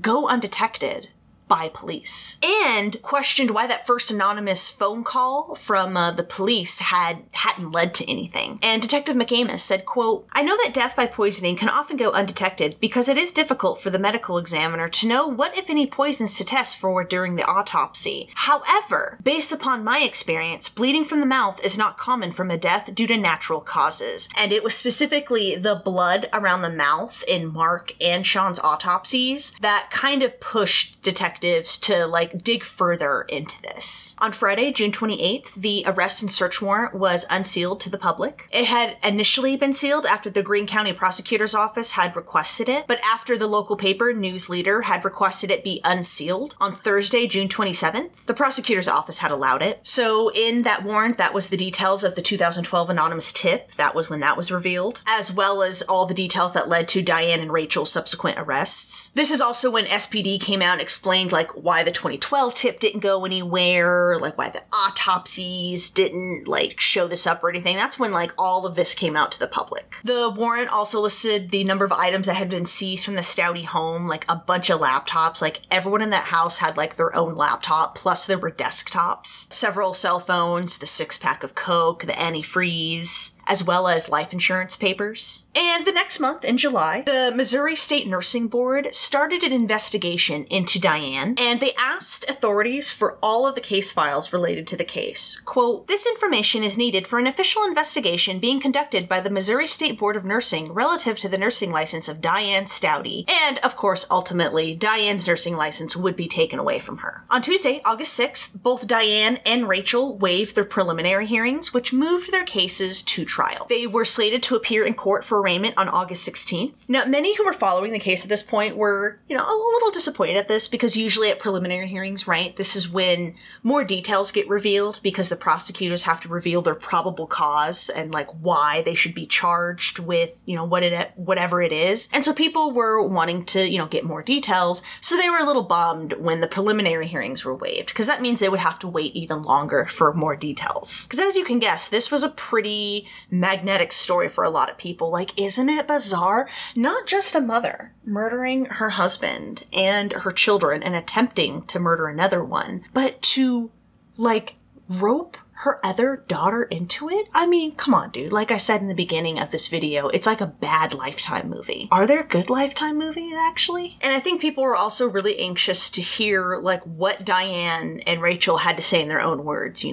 go undetected by police? And questioned why that first anonymous phone call from the police hadn't led to anything. And Detective McAmis said, quote, I know that death by poisoning can often go undetected because it is difficult for the medical examiner to know what, if any, poisons to test for during the autopsy. However, based upon my experience, bleeding from the mouth is not common from a death due to natural causes. And it was specifically the blood around the mouth in Mark and Sean's autopsies that kind of pushed detectives to dig further into this. On Friday, June 28th, the arrest and search warrant was unsealed to the public. It had initially been sealed after the Greene County Prosecutor's Office had requested it, but after the local paper, News Leader, had requested it be unsealed on Thursday, June 27th, the prosecutor's office had allowed it. So in that warrant, that was the details of the 2012 anonymous tip. That was when that was revealed, as well as all the details that led to Diane and Rachel's subsequent arrests. This is also when SPD came out and explained why the 2012 tip didn't go anywhere, why the autopsies didn't show this up or anything. That's when all of this came out to the public. The warrant also listed the number of items that had been seized from the Staudte home, a bunch of laptops. Everyone in that house had their own laptop, plus there were desktops, several cell phones, the 6-pack of Coke, the antifreeze, as well as life insurance papers. And the next month, in July, the Missouri State Nursing Board started an investigation into Diane, and they asked authorities for all of the case files related to the case. Quote, this information is needed for an official investigation being conducted by the Missouri State Board of Nursing relative to the nursing license of Diane Staudte. And, of course, ultimately, Diane's nursing license would be taken away from her. On Tuesday, August 6th, both Diane and Rachel waived their preliminary hearings, which moved their cases to trial. They were slated to appear in court for arraignment on August 16th. Now, many who were following the case at this point were, a little disappointed at this because usually at preliminary hearings, right, this is when more details get revealed because the prosecutors have to reveal their probable cause and why they should be charged with, whatever it is. And so people were wanting to, get more details. So they were a little bummed when the preliminary hearings were waived because that means they would have to wait even longer for more details. Because as you can guess, this was a pretty magnetic story for a lot of people. Isn't it bizarre? Not just a mother murdering her husband and her children and attempting to murder another one, but to, rope her other daughter into it? I mean, come on, dude. Like I said in the beginning of this video, it's like a bad Lifetime movie. Are there good Lifetime movies, actually? And I think people were also really anxious to hear, what Diane and Rachel had to say in their own words,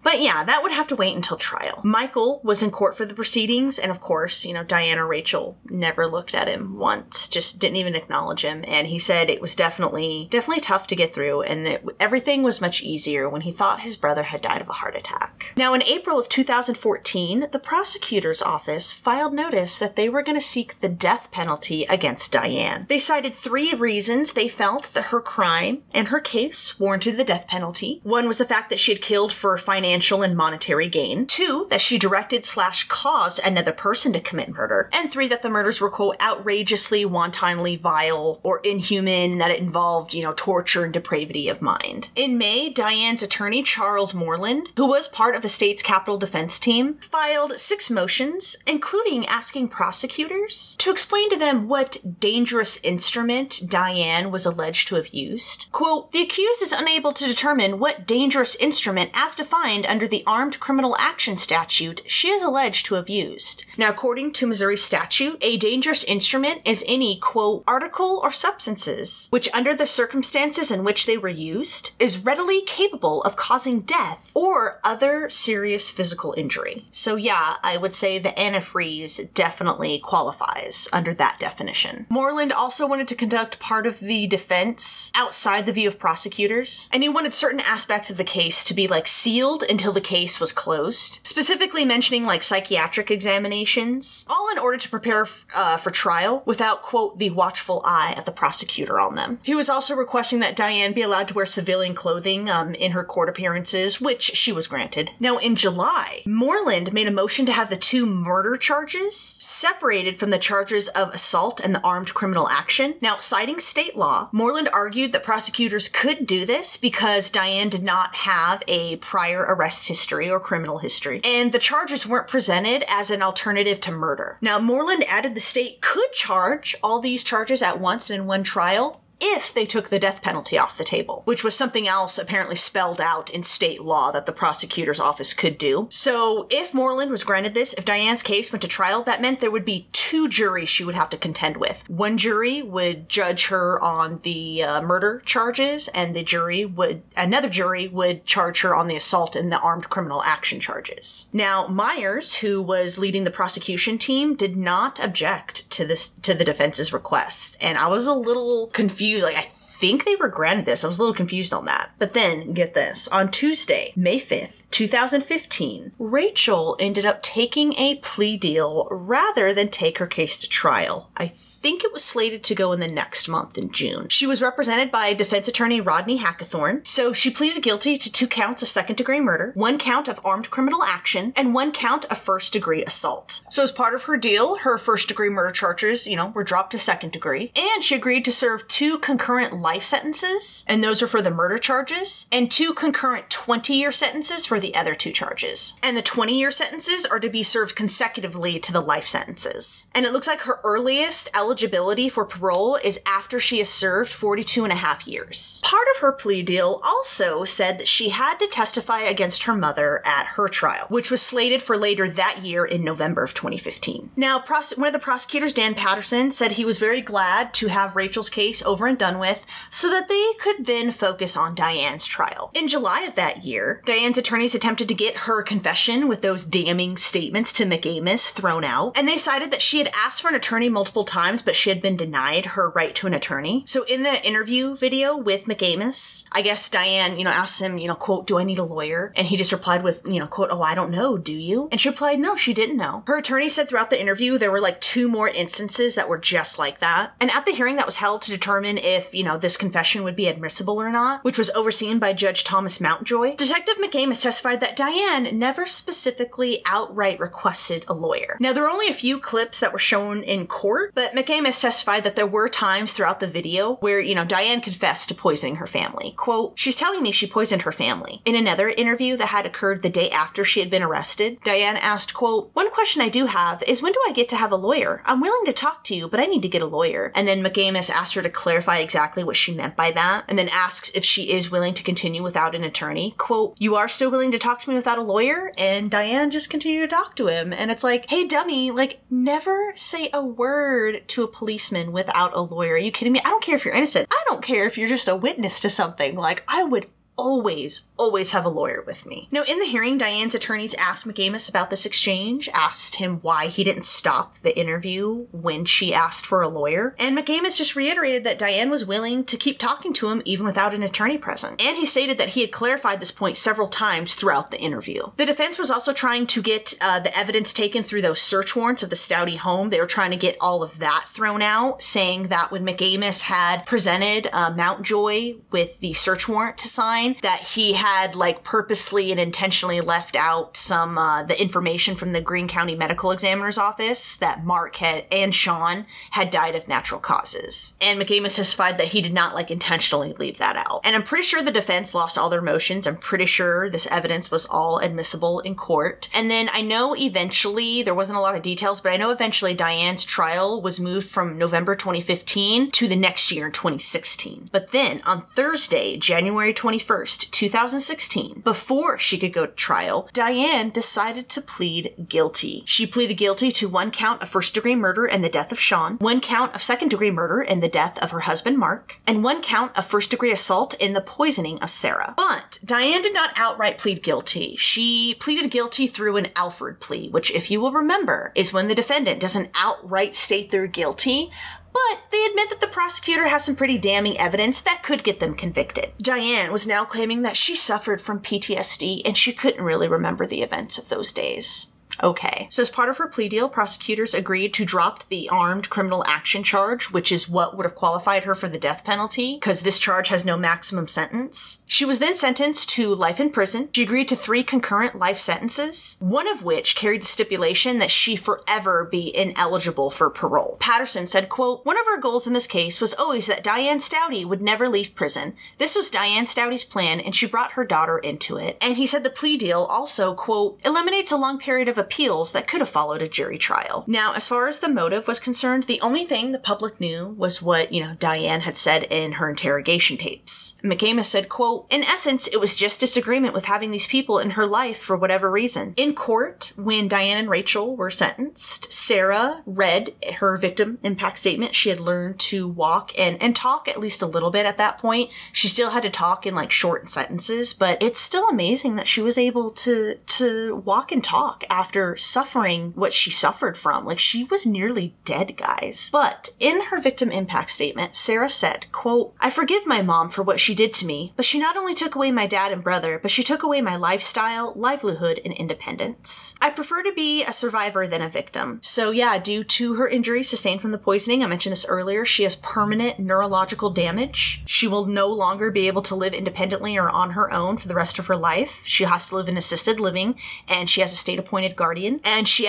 But yeah, that would have to wait until trial. Michael was in court for the proceedings, and of course, Diane or Rachel never looked at him once, just didn't even acknowledge him, and he said it was definitely tough to get through, and that everything was much easier when he thought his brother had died of a heart attack. Now, in April of 2014, the prosecutor's office filed notice that they were going to seek the death penalty against Diane. They cited 3 reasons they felt that her crime and her case warranted the death penalty. 1 was the fact that she had killed for financial and monetary gain. 2, that she directed/caused another person to commit murder. And 3, that the murders were, quote, outrageously, wantonly vile or inhuman, that it involved, torture and depravity of mind. In May, Diane's attorney, Charles Moreland, who was part of the state's capital defense team, filed 6 motions, including asking prosecutors to explain to them what dangerous instrument Diane was alleged to have used. Quote, the accused is unable to determine what dangerous instrument, as defined under the Armed Criminal Action Statute, she is alleged to have used. Now, according to Missouri statute, a dangerous instrument is any, quote, article or substances which, under the circumstances in which they were used, is readily capable of causing death or other serious physical injury. So yeah, I would say the antifreeze definitely qualifies under that definition. Moreland also wanted to conduct part of the defense outside the view of prosecutors, and he wanted certain aspects of the case to be like sealed until the case was closed, specifically mentioning like psychiatric examinations, all in order to prepare for trial without, quote, the watchful eye of the prosecutor on them. He was also requesting that Diane be allowed to wear civilian clothing in her court appearances, which she was granted. Now, in July, Moreland made a motion to have the two murder charges separated from the charges of assault and the armed criminal action. Now, citing state law, Moreland argued that prosecutors could do this because Diane did not have a prior arrest history or criminal history, and the charges weren't presented as an alternative to murder. Now, Moreland added the state could charge all these charges at once in one trial if they took the death penalty off the table, which was something else apparently spelled out in state law that the prosecutor's office could do. So if Moreland was granted this, if Diane's case went to trial, that meant there would be two juries she would have to contend with. One jury would judge her on the murder charges, and another jury would charge her on the assault and the armed criminal action charges. Now, Myers, who was leading the prosecution team, did not object to the defense's request, and I was a little confused. Like, I think they were granted this. I was a little confused on that. But then, get this. On Tuesday, May 5th, 2015, Rachel ended up taking a plea deal rather than take her case to trial. I think it was slated to go in the next month in June. She was represented by defense attorney Rodney Hackathorn, so she pleaded guilty to 2 counts of second-degree murder, 1 count of armed criminal action, and 1 count of first-degree assault. So as part of her deal, her first-degree murder charges, were dropped to second-degree, and she agreed to serve 2 concurrent life sentences, and those are for the murder charges, and 2 concurrent 20-year sentences for the other 2 charges. And the 20-year sentences are to be served consecutively to the life sentences. And it looks like her earliest eligibility for parole is after she has served 42.5 years. Part of her plea deal also said that she had to testify against her mother at her trial, which was slated for later that year in November of 2015. Now, one of the prosecutors, Dan Patterson, said he was very glad to have Rachel's case over and done with so that they could then focus on Diane's trial. In July of that year, Diane's attorneys attempted to get her confession with those damning statements to McAmis thrown out, and they cited that she had asked for an attorney multiple times, but she had been denied her right to an attorney. So in the interview video with McAmis, I guess Diane, asked him, quote, "Do I need a lawyer?" And he just replied with, quote, "Oh, I don't know, do you?" And she replied, no, she didn't know. Her attorney said throughout the interview there were like 2 more instances that were just like that. And at the hearing that was held to determine if, this confession would be admissible or not, which was overseen by Judge Thomas Mountjoy, Detective McAmis testified that Diane never specifically outright requested a lawyer. Now, there were only a few clips that were shown in court, but McAmis testified that there were times throughout the video where, Diane confessed to poisoning her family. Quote, "She's telling me she poisoned her family." In another interview that had occurred the day after she had been arrested, Diane asked, quote, "One question I do have is when do I get to have a lawyer? I'm willing to talk to you, but I need to get a lawyer." And then McAmis asked her to clarify exactly what she meant by that, and then asks if she is willing to continue without an attorney. Quote, "You are still willing to talk to me without a lawyer?" And Diane just continued to talk to him. And it's like, hey, dummy, never say a word to a policeman without a lawyer. Are you kidding me? I don't care if you're innocent. I don't care if you're just a witness to something. I would always have a lawyer with me. Now, in the hearing, Diane's attorneys asked McAmis about this exchange, asked him why he didn't stop the interview when she asked for a lawyer, and McAmis just reiterated that Diane was willing to keep talking to him even without an attorney present. And he stated that he had clarified this point several times throughout the interview. The defense was also trying to get the evidence taken through those search warrants of the Staudte home. They were trying to get all of that thrown out, saying that when McAmis had presented Mountjoy with the search warrant to sign, that he had purposely and intentionally left out some the information from the Greene County Medical Examiner's office that Mark and Sean had died of natural causes. And McAmis testified that he did not intentionally leave that out. And I'm pretty sure the defense lost all their motions. I'm pretty sure this evidence was all admissible in court. And then I know eventually, there wasn't a lot of details, but I know eventually Diane's trial was moved from November 2015 to the next year in 2016. But then on Thursday, January 21st, 21st, 2016, before she could go to trial, Diane decided to plead guilty. She pleaded guilty to 1 count of first-degree murder in the death of Sean, 1 count of second-degree murder in the death of her husband Mark, and 1 count of first-degree assault in the poisoning of Sarah. But Diane did not outright plead guilty. She pleaded guilty through an Alford plea, which, if you will remember, is when the defendant doesn't outright state they're guilty, but they admit that the prosecutor has some pretty damning evidence that could get them convicted. Diane was now claiming that she suffered from PTSD and she couldn't really remember the events of those days. Okay. So as part of her plea deal, prosecutors agreed to drop the armed criminal action charge, which is what would have qualified her for the death penalty, because this charge has no maximum sentence. She was then sentenced to life in prison. She agreed to 3 concurrent life sentences, one of which carried the stipulation that she forever be ineligible for parole. Patterson said, quote, "One of our goals in this case was always that Diane Staudte would never leave prison. This was Diane Staudte's plan, and she brought her daughter into it." And he said the plea deal also, quote, "eliminates a long period of appeals that could have followed a jury trial." Now, as far as the motive was concerned, the only thing the public knew was what, Diane had said in her interrogation tapes. McCamus said, quote, "In essence, it was just disagreement with having these people in her life for whatever reason." In court, when Diane and Rachel were sentenced, Sarah read her victim impact statement. She had learned to walk and talk at least a little bit at that point. She still had to talk in short sentences, but it's still amazing that she was able to walk and talk after suffering what she suffered from. She was nearly dead, guys. But in her victim impact statement, Sarah said, quote, "I forgive my mom for what she did to me, but she not only took away my dad and brother, but she took away my lifestyle, livelihood, and independence. I prefer to be a survivor than a victim." So yeah, due to her injuries sustained from the poisoning, I mentioned this earlier, she has permanent neurological damage. She will no longer be able to live independently or on her own for the rest of her life. She has to live in assisted living, and she has a state-appointed guardian. And she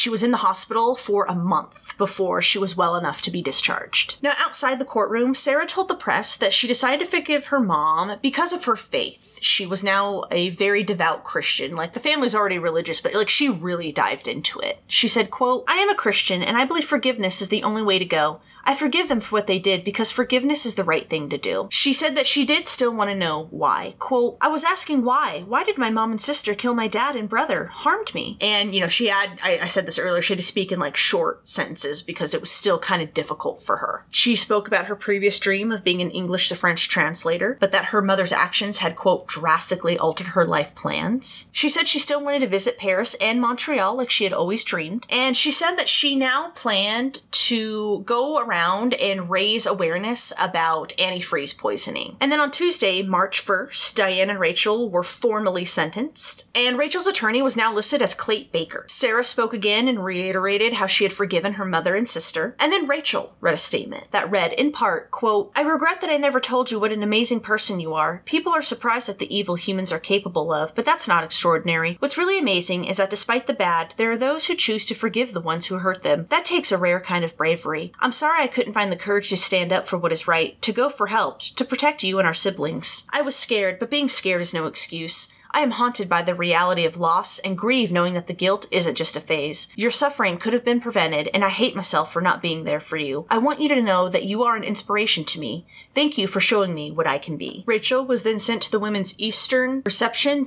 was in the hospital for a month before she was well enough to be discharged. Now, outside the courtroom, Sarah told the press that she decided to forgive her mom because of her faith. She was now a very devout Christian. The family's already religious, but she really dived into it. She said, quote, "I am a Christian, and I believe forgiveness is the only way to go. I forgive them for what they did because forgiveness is the right thing to do." She said that she did still want to know why. Quote, "I was asking why. Why did my mom and sister kill my dad and brother? Harmed me." And, she had, I said this earlier, she had to speak in short sentences because it was still kind of difficult for her. She spoke about her previous dream of being an English to French translator, but that her mother's actions had, quote, "drastically altered her life plans." She said she still wanted to visit Paris and Montreal like she had always dreamed. And she said that she now planned to go around and raise awareness about antifreeze poisoning. And then on Tuesday, March 1st, Diane and Rachel were formally sentenced, and Rachel's attorney was now listed as Clayton Baker. Sarah spoke again and reiterated how she had forgiven her mother and sister, and then Rachel read a statement that read, in part, quote, "I regret that I never told you what an amazing person you are. People are surprised at the evil humans are capable of, but that's not extraordinary. What's really amazing is that despite the bad, there are those who choose to forgive the ones who hurt them. That takes a rare kind of bravery. I'm sorry I couldn't find the courage to stand up for what is right, to go for help, to protect you and our siblings. I was scared, but being scared is no excuse. I am haunted by the reality of loss and grieve knowing that the guilt isn't just a phase. Your suffering could have been prevented, and I hate myself for not being there for you. I want you to know that you are an inspiration to me. Thank you for showing me what I can be." Rachel was then sent to the Women's Eastern Reception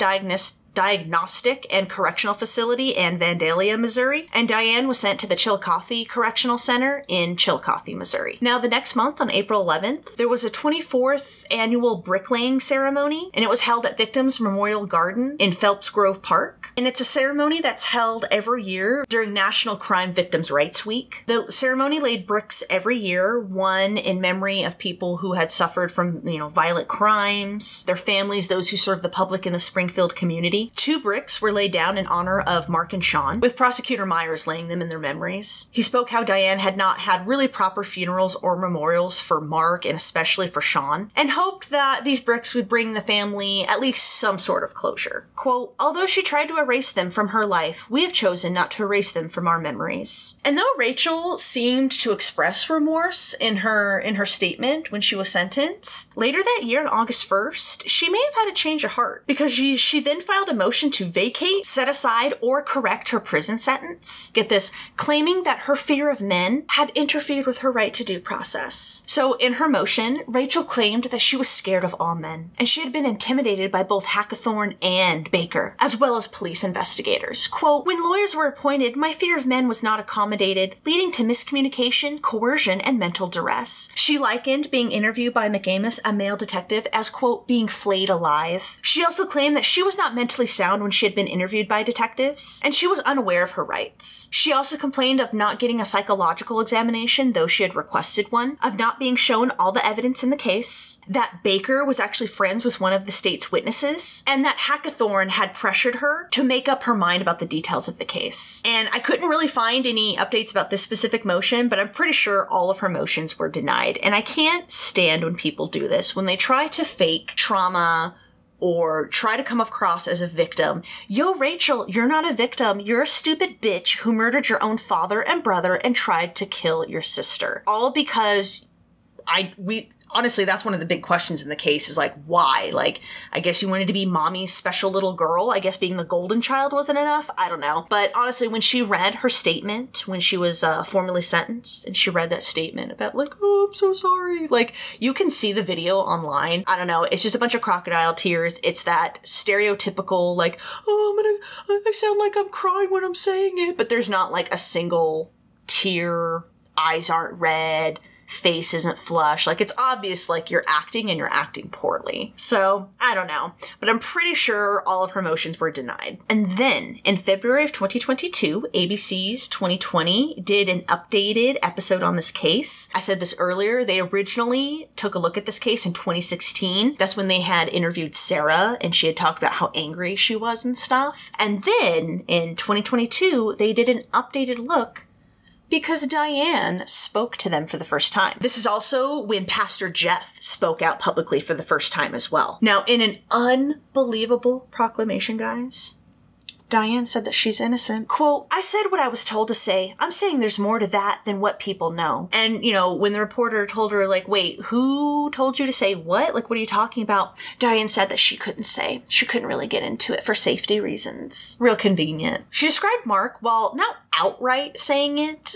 Diagnostic and Correctional Facility in Vandalia, Missouri, and Diane was sent to the Chillicothe Correctional Center in Chillicothe, Missouri. Now, the next month, on April 11th, there was a 24th annual bricklaying ceremony, and it was held at Victims Memorial Garden in Phelps Grove Park. And it's a ceremony that's held every year during National Crime Victims' Rights Week. The ceremony laid bricks every year, one in memory of people who had suffered from, violent crimes, their families, those who served the public in the Springfield community. 2 bricks were laid down in honor of Mark and Sean, with Prosecutor Myers laying them in their memories. He spoke how Diane had not had really proper funerals or memorials for Mark and especially for Sean, and hoped that these bricks would bring the family at least some sort of closure. Quote, "Although she tried to erase them from her life, we have chosen not to erase them from our memories." And though Rachel seemed to express remorse in her statement when she was sentenced, later that year on August 1st, she may have had a change of heart because she then filed a motion to vacate, set aside, or correct her prison sentence. Get this, claiming that her fear of men had interfered with her right to due process. So in her motion, Rachel claimed that she was scared of all men, and she had been intimidated by both Hackathorn and Baker, as well as police investigators. Quote, when lawyers were appointed, my fear of men was not accommodated, leading to miscommunication, coercion, and mental duress. She likened being interviewed by McAmis, a male detective, as, quote, being flayed alive. She also claimed that she was not mentally sound when she had been interviewed by detectives, and she was unaware of her rights. She also complained of not getting a psychological examination, though she had requested one, of not being shown all the evidence in the case, that Baker was actually friends with one of the state's witnesses, and that Hackathorn had pressured her to make up her mind about the details of the case. And I couldn't really find any updates about this specific motion, but I'm pretty sure all of her motions were denied. And I can't stand when people do this, when they try to fake trauma or try to come across as a victim. Yo, Rachel, you're not a victim. You're a stupid bitch who murdered your own father and brother and tried to kill your sister. All because honestly, that's one of the big questions in the case is like, why? Like, I guess you wanted to be mommy's special little girl. I guess being the golden child wasn't enough. I don't know. But honestly, when she read her statement, when she was formally sentenced, and she read that statement about like, oh, I'm so sorry. Like, you can see the video online. I don't know. It's just a bunch of crocodile tears. It's that stereotypical, like, oh, I sound like I'm crying when I'm saying it. But there's not like a single tear. Eyes aren't red. Face isn't flush. Like, it's obvious, like, you're acting and you're acting poorly. So, I don't know. But I'm pretty sure all of her motions were denied. And then, in February of 2022, ABC's 2020 did an updated episode on this case. I said this earlier. They originally took a look at this case in 2016. That's when they had interviewed Sarah, and she had talked about how angry she was and stuff. And then, in 2022, they did an updated look because Diane spoke to them for the first time. This is also when Pastor Jeff spoke out publicly for the first time as well. Now, in an unbelievable proclamation, guys, Diane said that she's innocent. Quote, I said what I was told to say. I'm saying there's more to that than what people know. And, you know, when the reporter told her, like, wait, who told you to say what? Like, what are you talking about? Diane said that she couldn't say. She couldn't really get into it for safety reasons. Real convenient. She described Mark, while not outright saying it,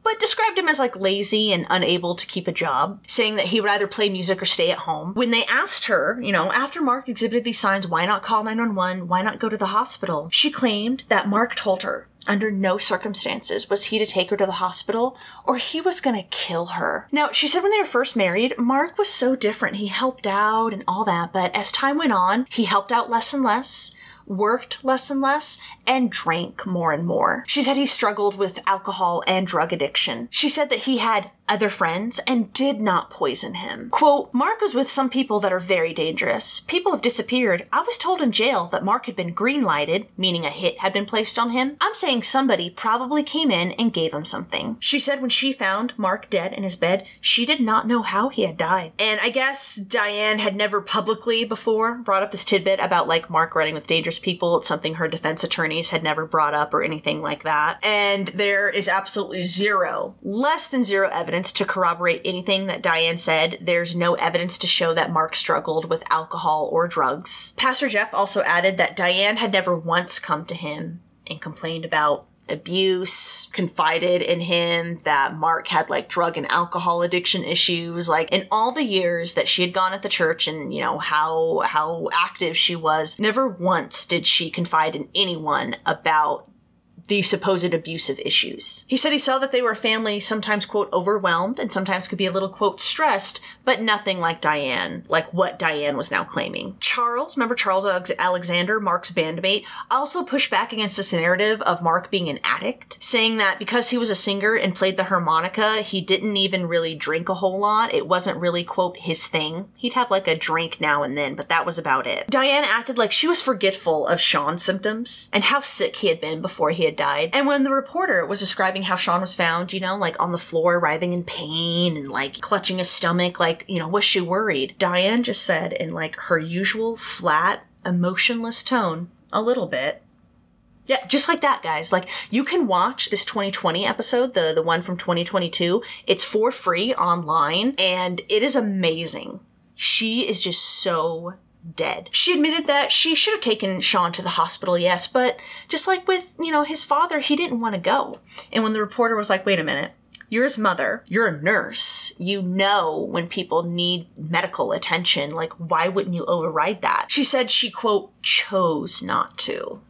but described him as like lazy and unable to keep a job, saying that he would either play music or stay at home. When they asked her, you know, after Mark exhibited these signs, why not call 911? Why not go to the hospital? She claimed that Mark told her under no circumstances was he to take her to the hospital or he was gonna kill her. Now, she said when they were first married, Mark was so different. He helped out and all that, but as time went on, he helped out less and less, worked less and less, and drank more and more. She said he struggled with alcohol and drug addiction. She said that he had other friends and did not poison him. Quote, Mark was with some people that are very dangerous. People have disappeared. I was told in jail that Mark had been green lighted, meaning a hit had been placed on him. I'm saying somebody probably came in and gave him something. She said when she found Mark dead in his bed, she did not know how he had died. And I guess Diane had never publicly before brought up this tidbit about like Mark running with dangerous people. It's something her defense attorneys had never brought up or anything like that. And there is absolutely zero, less than zero evidence to corroborate anything that Diane said. There's no evidence to show that Mark struggled with alcohol or drugs. Pastor Jeff also added that Diane had never once come to him and complained about abuse, confided in him that Mark had like drug and alcohol addiction issues. Like in all the years that she had gone at the church and, you know, how active she was, never once did she confide in anyone about the supposed abusive issues. He said he saw that they were a family sometimes, quote, overwhelmed and sometimes could be a little, quote, stressed, but nothing like Diane, like what Diane was now claiming. Charles, remember Charles Alexander, Mark's bandmate, also pushed back against this narrative of Mark being an addict, saying that because he was a singer and played the harmonica, he didn't even really drink a whole lot. It wasn't really, quote, his thing. He'd have like a drink now and then, but that was about it. Diane acted like she was forgetful of Sean's symptoms and how sick he had been before he had died. And when the reporter was describing how Sean was found, you know, like on the floor, writhing in pain and like clutching his stomach, like, you know, was she worried? Diane just said in like her usual flat, emotionless tone, a little bit. Yeah, just like that, guys. Like, you can watch this 2020 episode, the one from 2022. It's for free online, and it is amazing. She is just so dead. She admitted that she should have taken Sean to the hospital, yes, but just like with, his father, he didn't want to go. And when the reporter was like, wait a minute, you're his mother, you're a nurse, you know when people need medical attention, like why wouldn't you override that? She said she, quote, chose not to.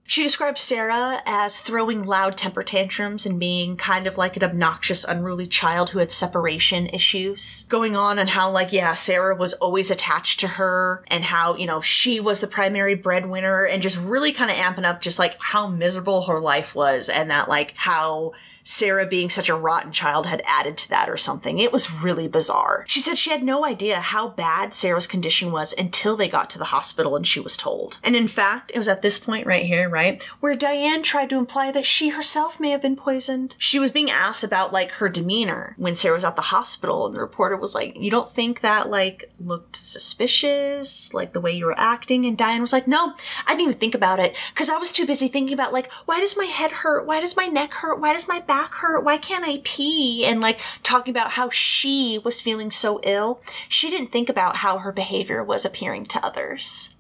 She described Sarah as throwing loud temper tantrums and being kind of like an obnoxious, unruly child who had separation issues. Going on and how, like, yeah, Sarah was always attached to her and how, she was the primary breadwinner, and just really kind of amping up just like how miserable her life was, and that like how Sarah being such a rotten child had added to that or something. It was really bizarre. She said she had no idea how bad Sarah's condition was until they got to the hospital and she was told. And in fact, it was at this point right here, right, where Diane tried to imply that she herself may have been poisoned. She was being asked about like her demeanor when Sarah was at the hospital, and the reporter was like, you don't think that like looked suspicious, like the way you were acting? And Diane was like, no, I didn't even think about it because I was too busy thinking about like, why does my head hurt? Why does my neck hurt? Why does my back hurt? Why can't I pee? And like talking about how she was feeling so ill. She didn't think about how her behavior was appearing to others.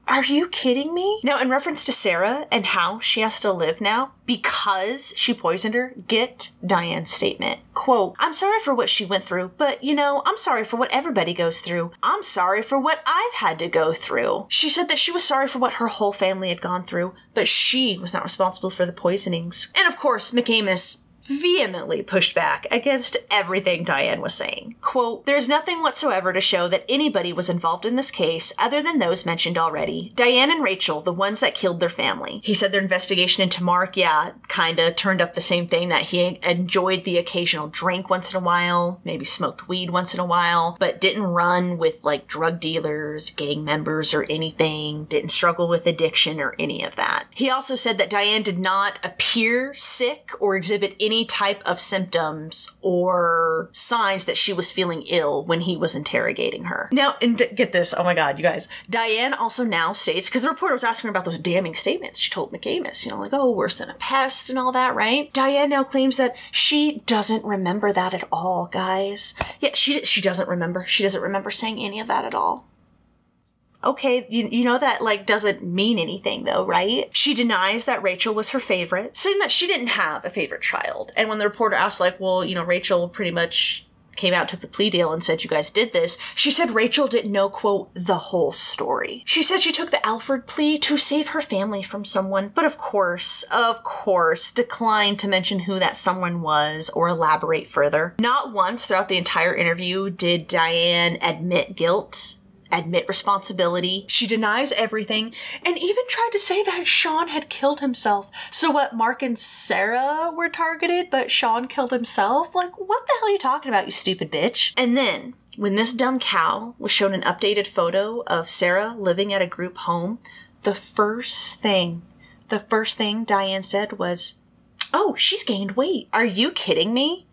Are you kidding me? Now, in reference to Sarah and how she has to live now because she poisoned her, get Diane's statement. Quote, I'm sorry for what she went through, but I'm sorry for what everybody goes through. I'm sorry for what I've had to go through. She said that she was sorry for what her whole family had gone through, but she was not responsible for the poisonings. And of course, McAmis vehemently pushed back against everything Diane was saying. Quote, there's nothing whatsoever to show that anybody was involved in this case other than those mentioned already. Diane and Rachel, the ones that killed their family. He said their investigation into Mark, kinda turned up the same thing, that he enjoyed the occasional drink once in a while, maybe smoked weed once in a while, but didn't run with like drug dealers, gang members, or anything, didn't struggle with addiction or any of that. He also said that Diane did not appear sick or exhibit any type of symptoms or signs that she was feeling ill when he was interrogating her. Now, and get this, oh my god, you guys. Diane also now states, because the reporter was asking her about those damning statements she told McAmis, like, oh, worse than a pest and all that, right? Diane now claims that she doesn't remember that at all, guys. Yeah, she doesn't remember. She doesn't remember saying any of that at all. Okay, you know that, like, doesn't mean anything, though, right? She denies that Rachel was her favorite, saying that she didn't have a favorite child. And when the reporter asked, like, well, Rachel pretty much came out, took the plea deal, and said you guys did this, she said Rachel didn't know, quote, the whole story. She said she took the Alford plea to save her family from someone, but of course, declined to mention who that someone was or elaborate further. Not once throughout the entire interview did Diane admit guilt, admit responsibility. She denies everything and even tried to say that Sean had killed himself. So what, Mark and Sarah were targeted, but Sean killed himself? Like, what the hell are you talking about, you stupid bitch? And then, when this dumb cow was shown an updated photo of Sarah living at a group home, the first thing Diane said was, oh, she's gained weight. Are you kidding me?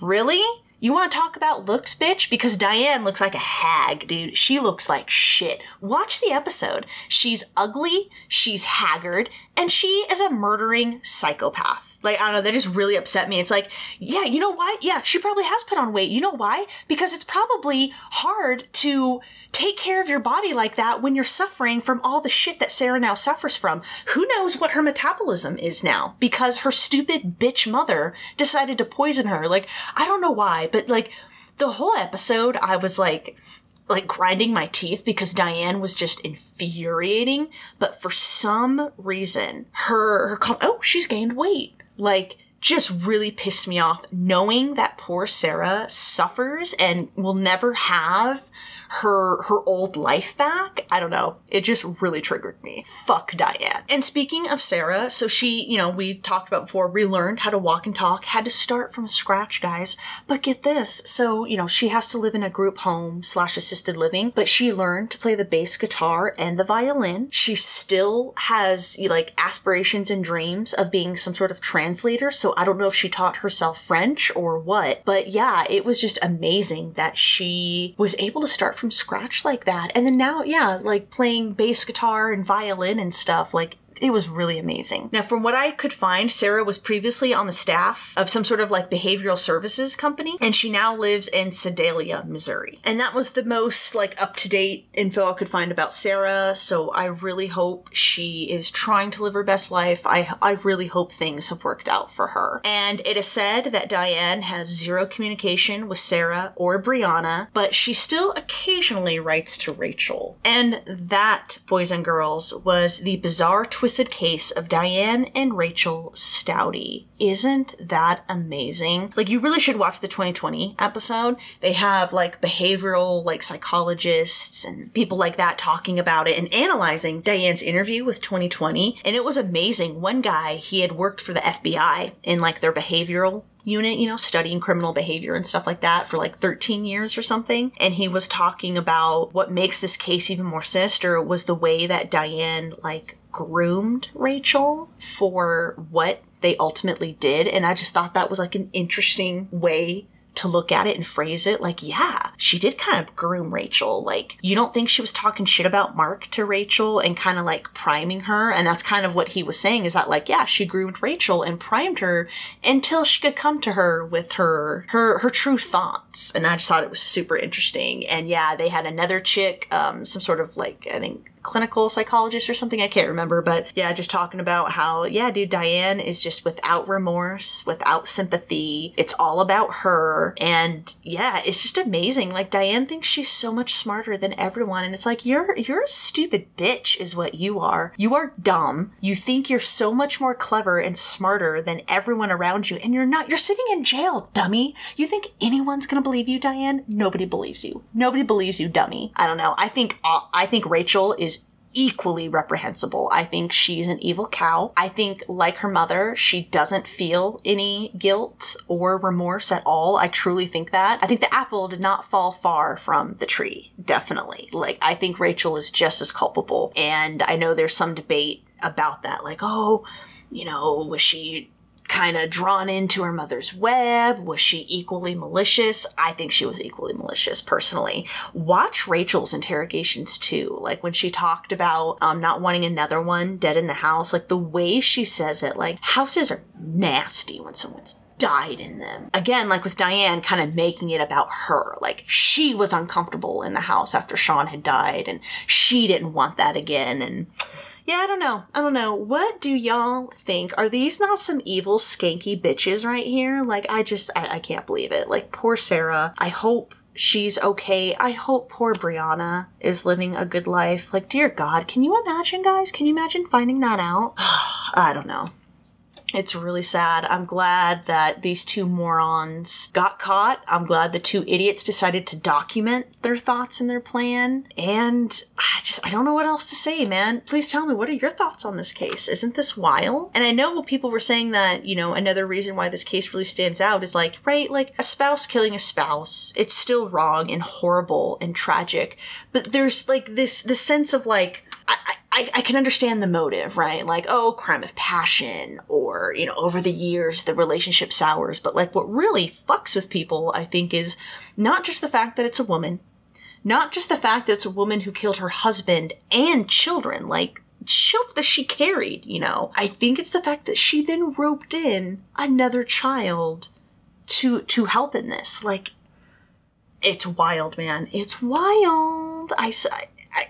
Really? You want to talk about looks, bitch? Because Diane looks like a hag, dude. She looks like shit. Watch the episode. She's ugly, she's haggard, and she is a murdering psychopath. Like, I don't know, that just really upset me. It's like, yeah, you know why? Yeah, she probably has put on weight. You know why? Because it's probably hard to take care of your body like that when you're suffering from all the shit that Sarah now suffers from. Who knows what her metabolism is now? Because her stupid bitch mother decided to poison her. Like, I don't know why, but like, the whole episode, I was like grinding my teeth because Diane was just infuriating. But for some reason, she's gained weight, like, just really pissed me off, knowing that poor Sarah suffers and will never have her old life back. I don't know. It just really triggered me. Fuck Diane. And speaking of Sarah, so she, we talked about before, relearned how to walk and talk, had to start from scratch, guys. But get this. So, she has to live in a group home / assisted living, but she learned to play the bass guitar and the violin. She still has, aspirations and dreams of being some sort of translator. So I don't know if she taught herself French or what, but yeah, it was just amazing that she was able to start from scratch like that. And then now, yeah, like playing bass guitar and violin and stuff, like, it was really amazing. Now, from what I could find, Sarah was previously on the staff of some sort of like behavioral services company, and she now lives in Sedalia, Missouri. And that was the most like up-to-date info I could find about Sarah, so I really hope she is trying to live her best life. I really hope things have worked out for her. And it is said that Diane has zero communication with Sarah or Brianna, but she still occasionally writes to Rachel. And that, boys and girls, was the bizarre, twisted case of Diane and Rachel Staudte. Isn't that amazing? Like, you really should watch the 2020 episode. They have like behavioral like psychologists and people like that talking about it and analyzing Diane's interview with 2020. And it was amazing. One guy, he had worked for the FBI in like their behavioral unit, you know, studying criminal behavior and stuff like that for like 13 years or something. And he was talking about what makes this case even more sinister was the way that Diane like groomed Rachel for what they ultimately did. And I just thought that was like an interesting way to look at it and phrase it. Like, yeah, she did kind of groom Rachel. Like, you don't think she was talking shit about Mark to Rachel and kind of like priming her? And that's kind of what he was saying, is that like, yeah, she groomed Rachel and primed her until she could come to her with her true thoughts. And I just thought it was super interesting. And yeah, they had another chick, some sort of like, I think, clinical psychologist or something, I can't remember, but yeah, just talking about how, yeah, dude, Diane is just without remorse, without sympathy. It's all about her. And yeah, it's just amazing. Like, Diane thinks she's so much smarter than everyone. And it's like, you're a stupid bitch is what you are. You are dumb. You think you're so much more clever and smarter than everyone around you. And you're not. You're sitting in jail, dummy. You think anyone's gonna believe you, Diane? Nobody believes you. Nobody believes you, dummy. I don't know. I think Rachel is equally reprehensible. I think she's an evil cow. I think, like her mother, she doesn't feel any guilt or remorse at all. I truly think that. I think the apple did not fall far from the tree. Definitely. Like, I think Rachel is just as culpable. And I know there's some debate about that. Like, oh, you know, was she kind of drawn into her mother's web? Was she equally malicious? I think she was equally malicious, personally. Watch Rachel's interrogations too. Like, when she talked about not wanting another one dead in the house, like the way she says it, like, houses are nasty when someone's died in them. Again, like with Diane, kind of making it about her. Like, she was uncomfortable in the house after Sean had died, and she didn't want that again. And yeah, I don't know. What do y'all think? Are these not some evil, skanky bitches right here? Like, I can't believe it. Like, poor Sarah. I hope she's okay. I hope poor Brianna is living a good life. Like, dear God, can you imagine, guys? Can you imagine finding that out? I don't know. It's really sad. I'm glad that these two morons got caught. I'm glad the two idiots decided to document their thoughts and their plan. And I don't know what else to say, man. Please tell me, what are your thoughts on this case? Isn't this wild? And I know people were saying that, you know, another reason why this case really stands out is like, right, like a spouse killing a spouse. It's still wrong and horrible and tragic. But there's like this sense of like, I can understand the motive, right? Like, oh, crime of passion, or, you know, over the years, the relationship sours. But like, what really fucks with people, I think, is not just the fact that it's a woman, not just the fact that it's a woman who killed her husband and children, like children that she carried, you know. I think it's the fact that she then roped in another child to help in this. Like, it's wild, man. It's wild.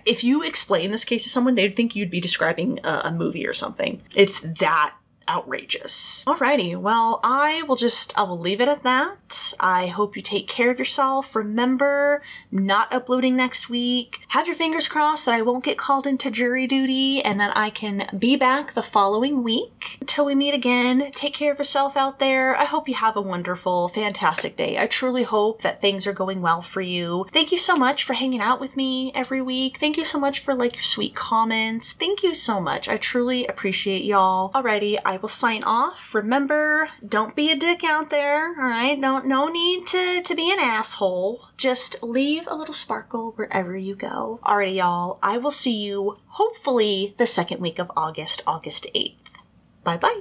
If you explain this case to someone, they'd think you'd be describing a movie or something. It's that outrageous. Alrighty, well, I will leave it at that. I hope you take care of yourself. Remember, not uploading next week. Have your fingers crossed that I won't get called into jury duty and that I can be back the following week. Until we meet again, take care of yourself out there. I hope you have a wonderful, fantastic day. I truly hope that things are going well for you. Thank you so much for hanging out with me every week. Thank you so much for like your sweet comments. Thank you so much. I truly appreciate y'all. Alrighty, I will sign off. Remember, don't be a dick out there, alright? No need to be an asshole. Just leave a little sparkle wherever you go. Alrighty, y'all. I will see you, hopefully, the second week of August 8th. Bye-bye.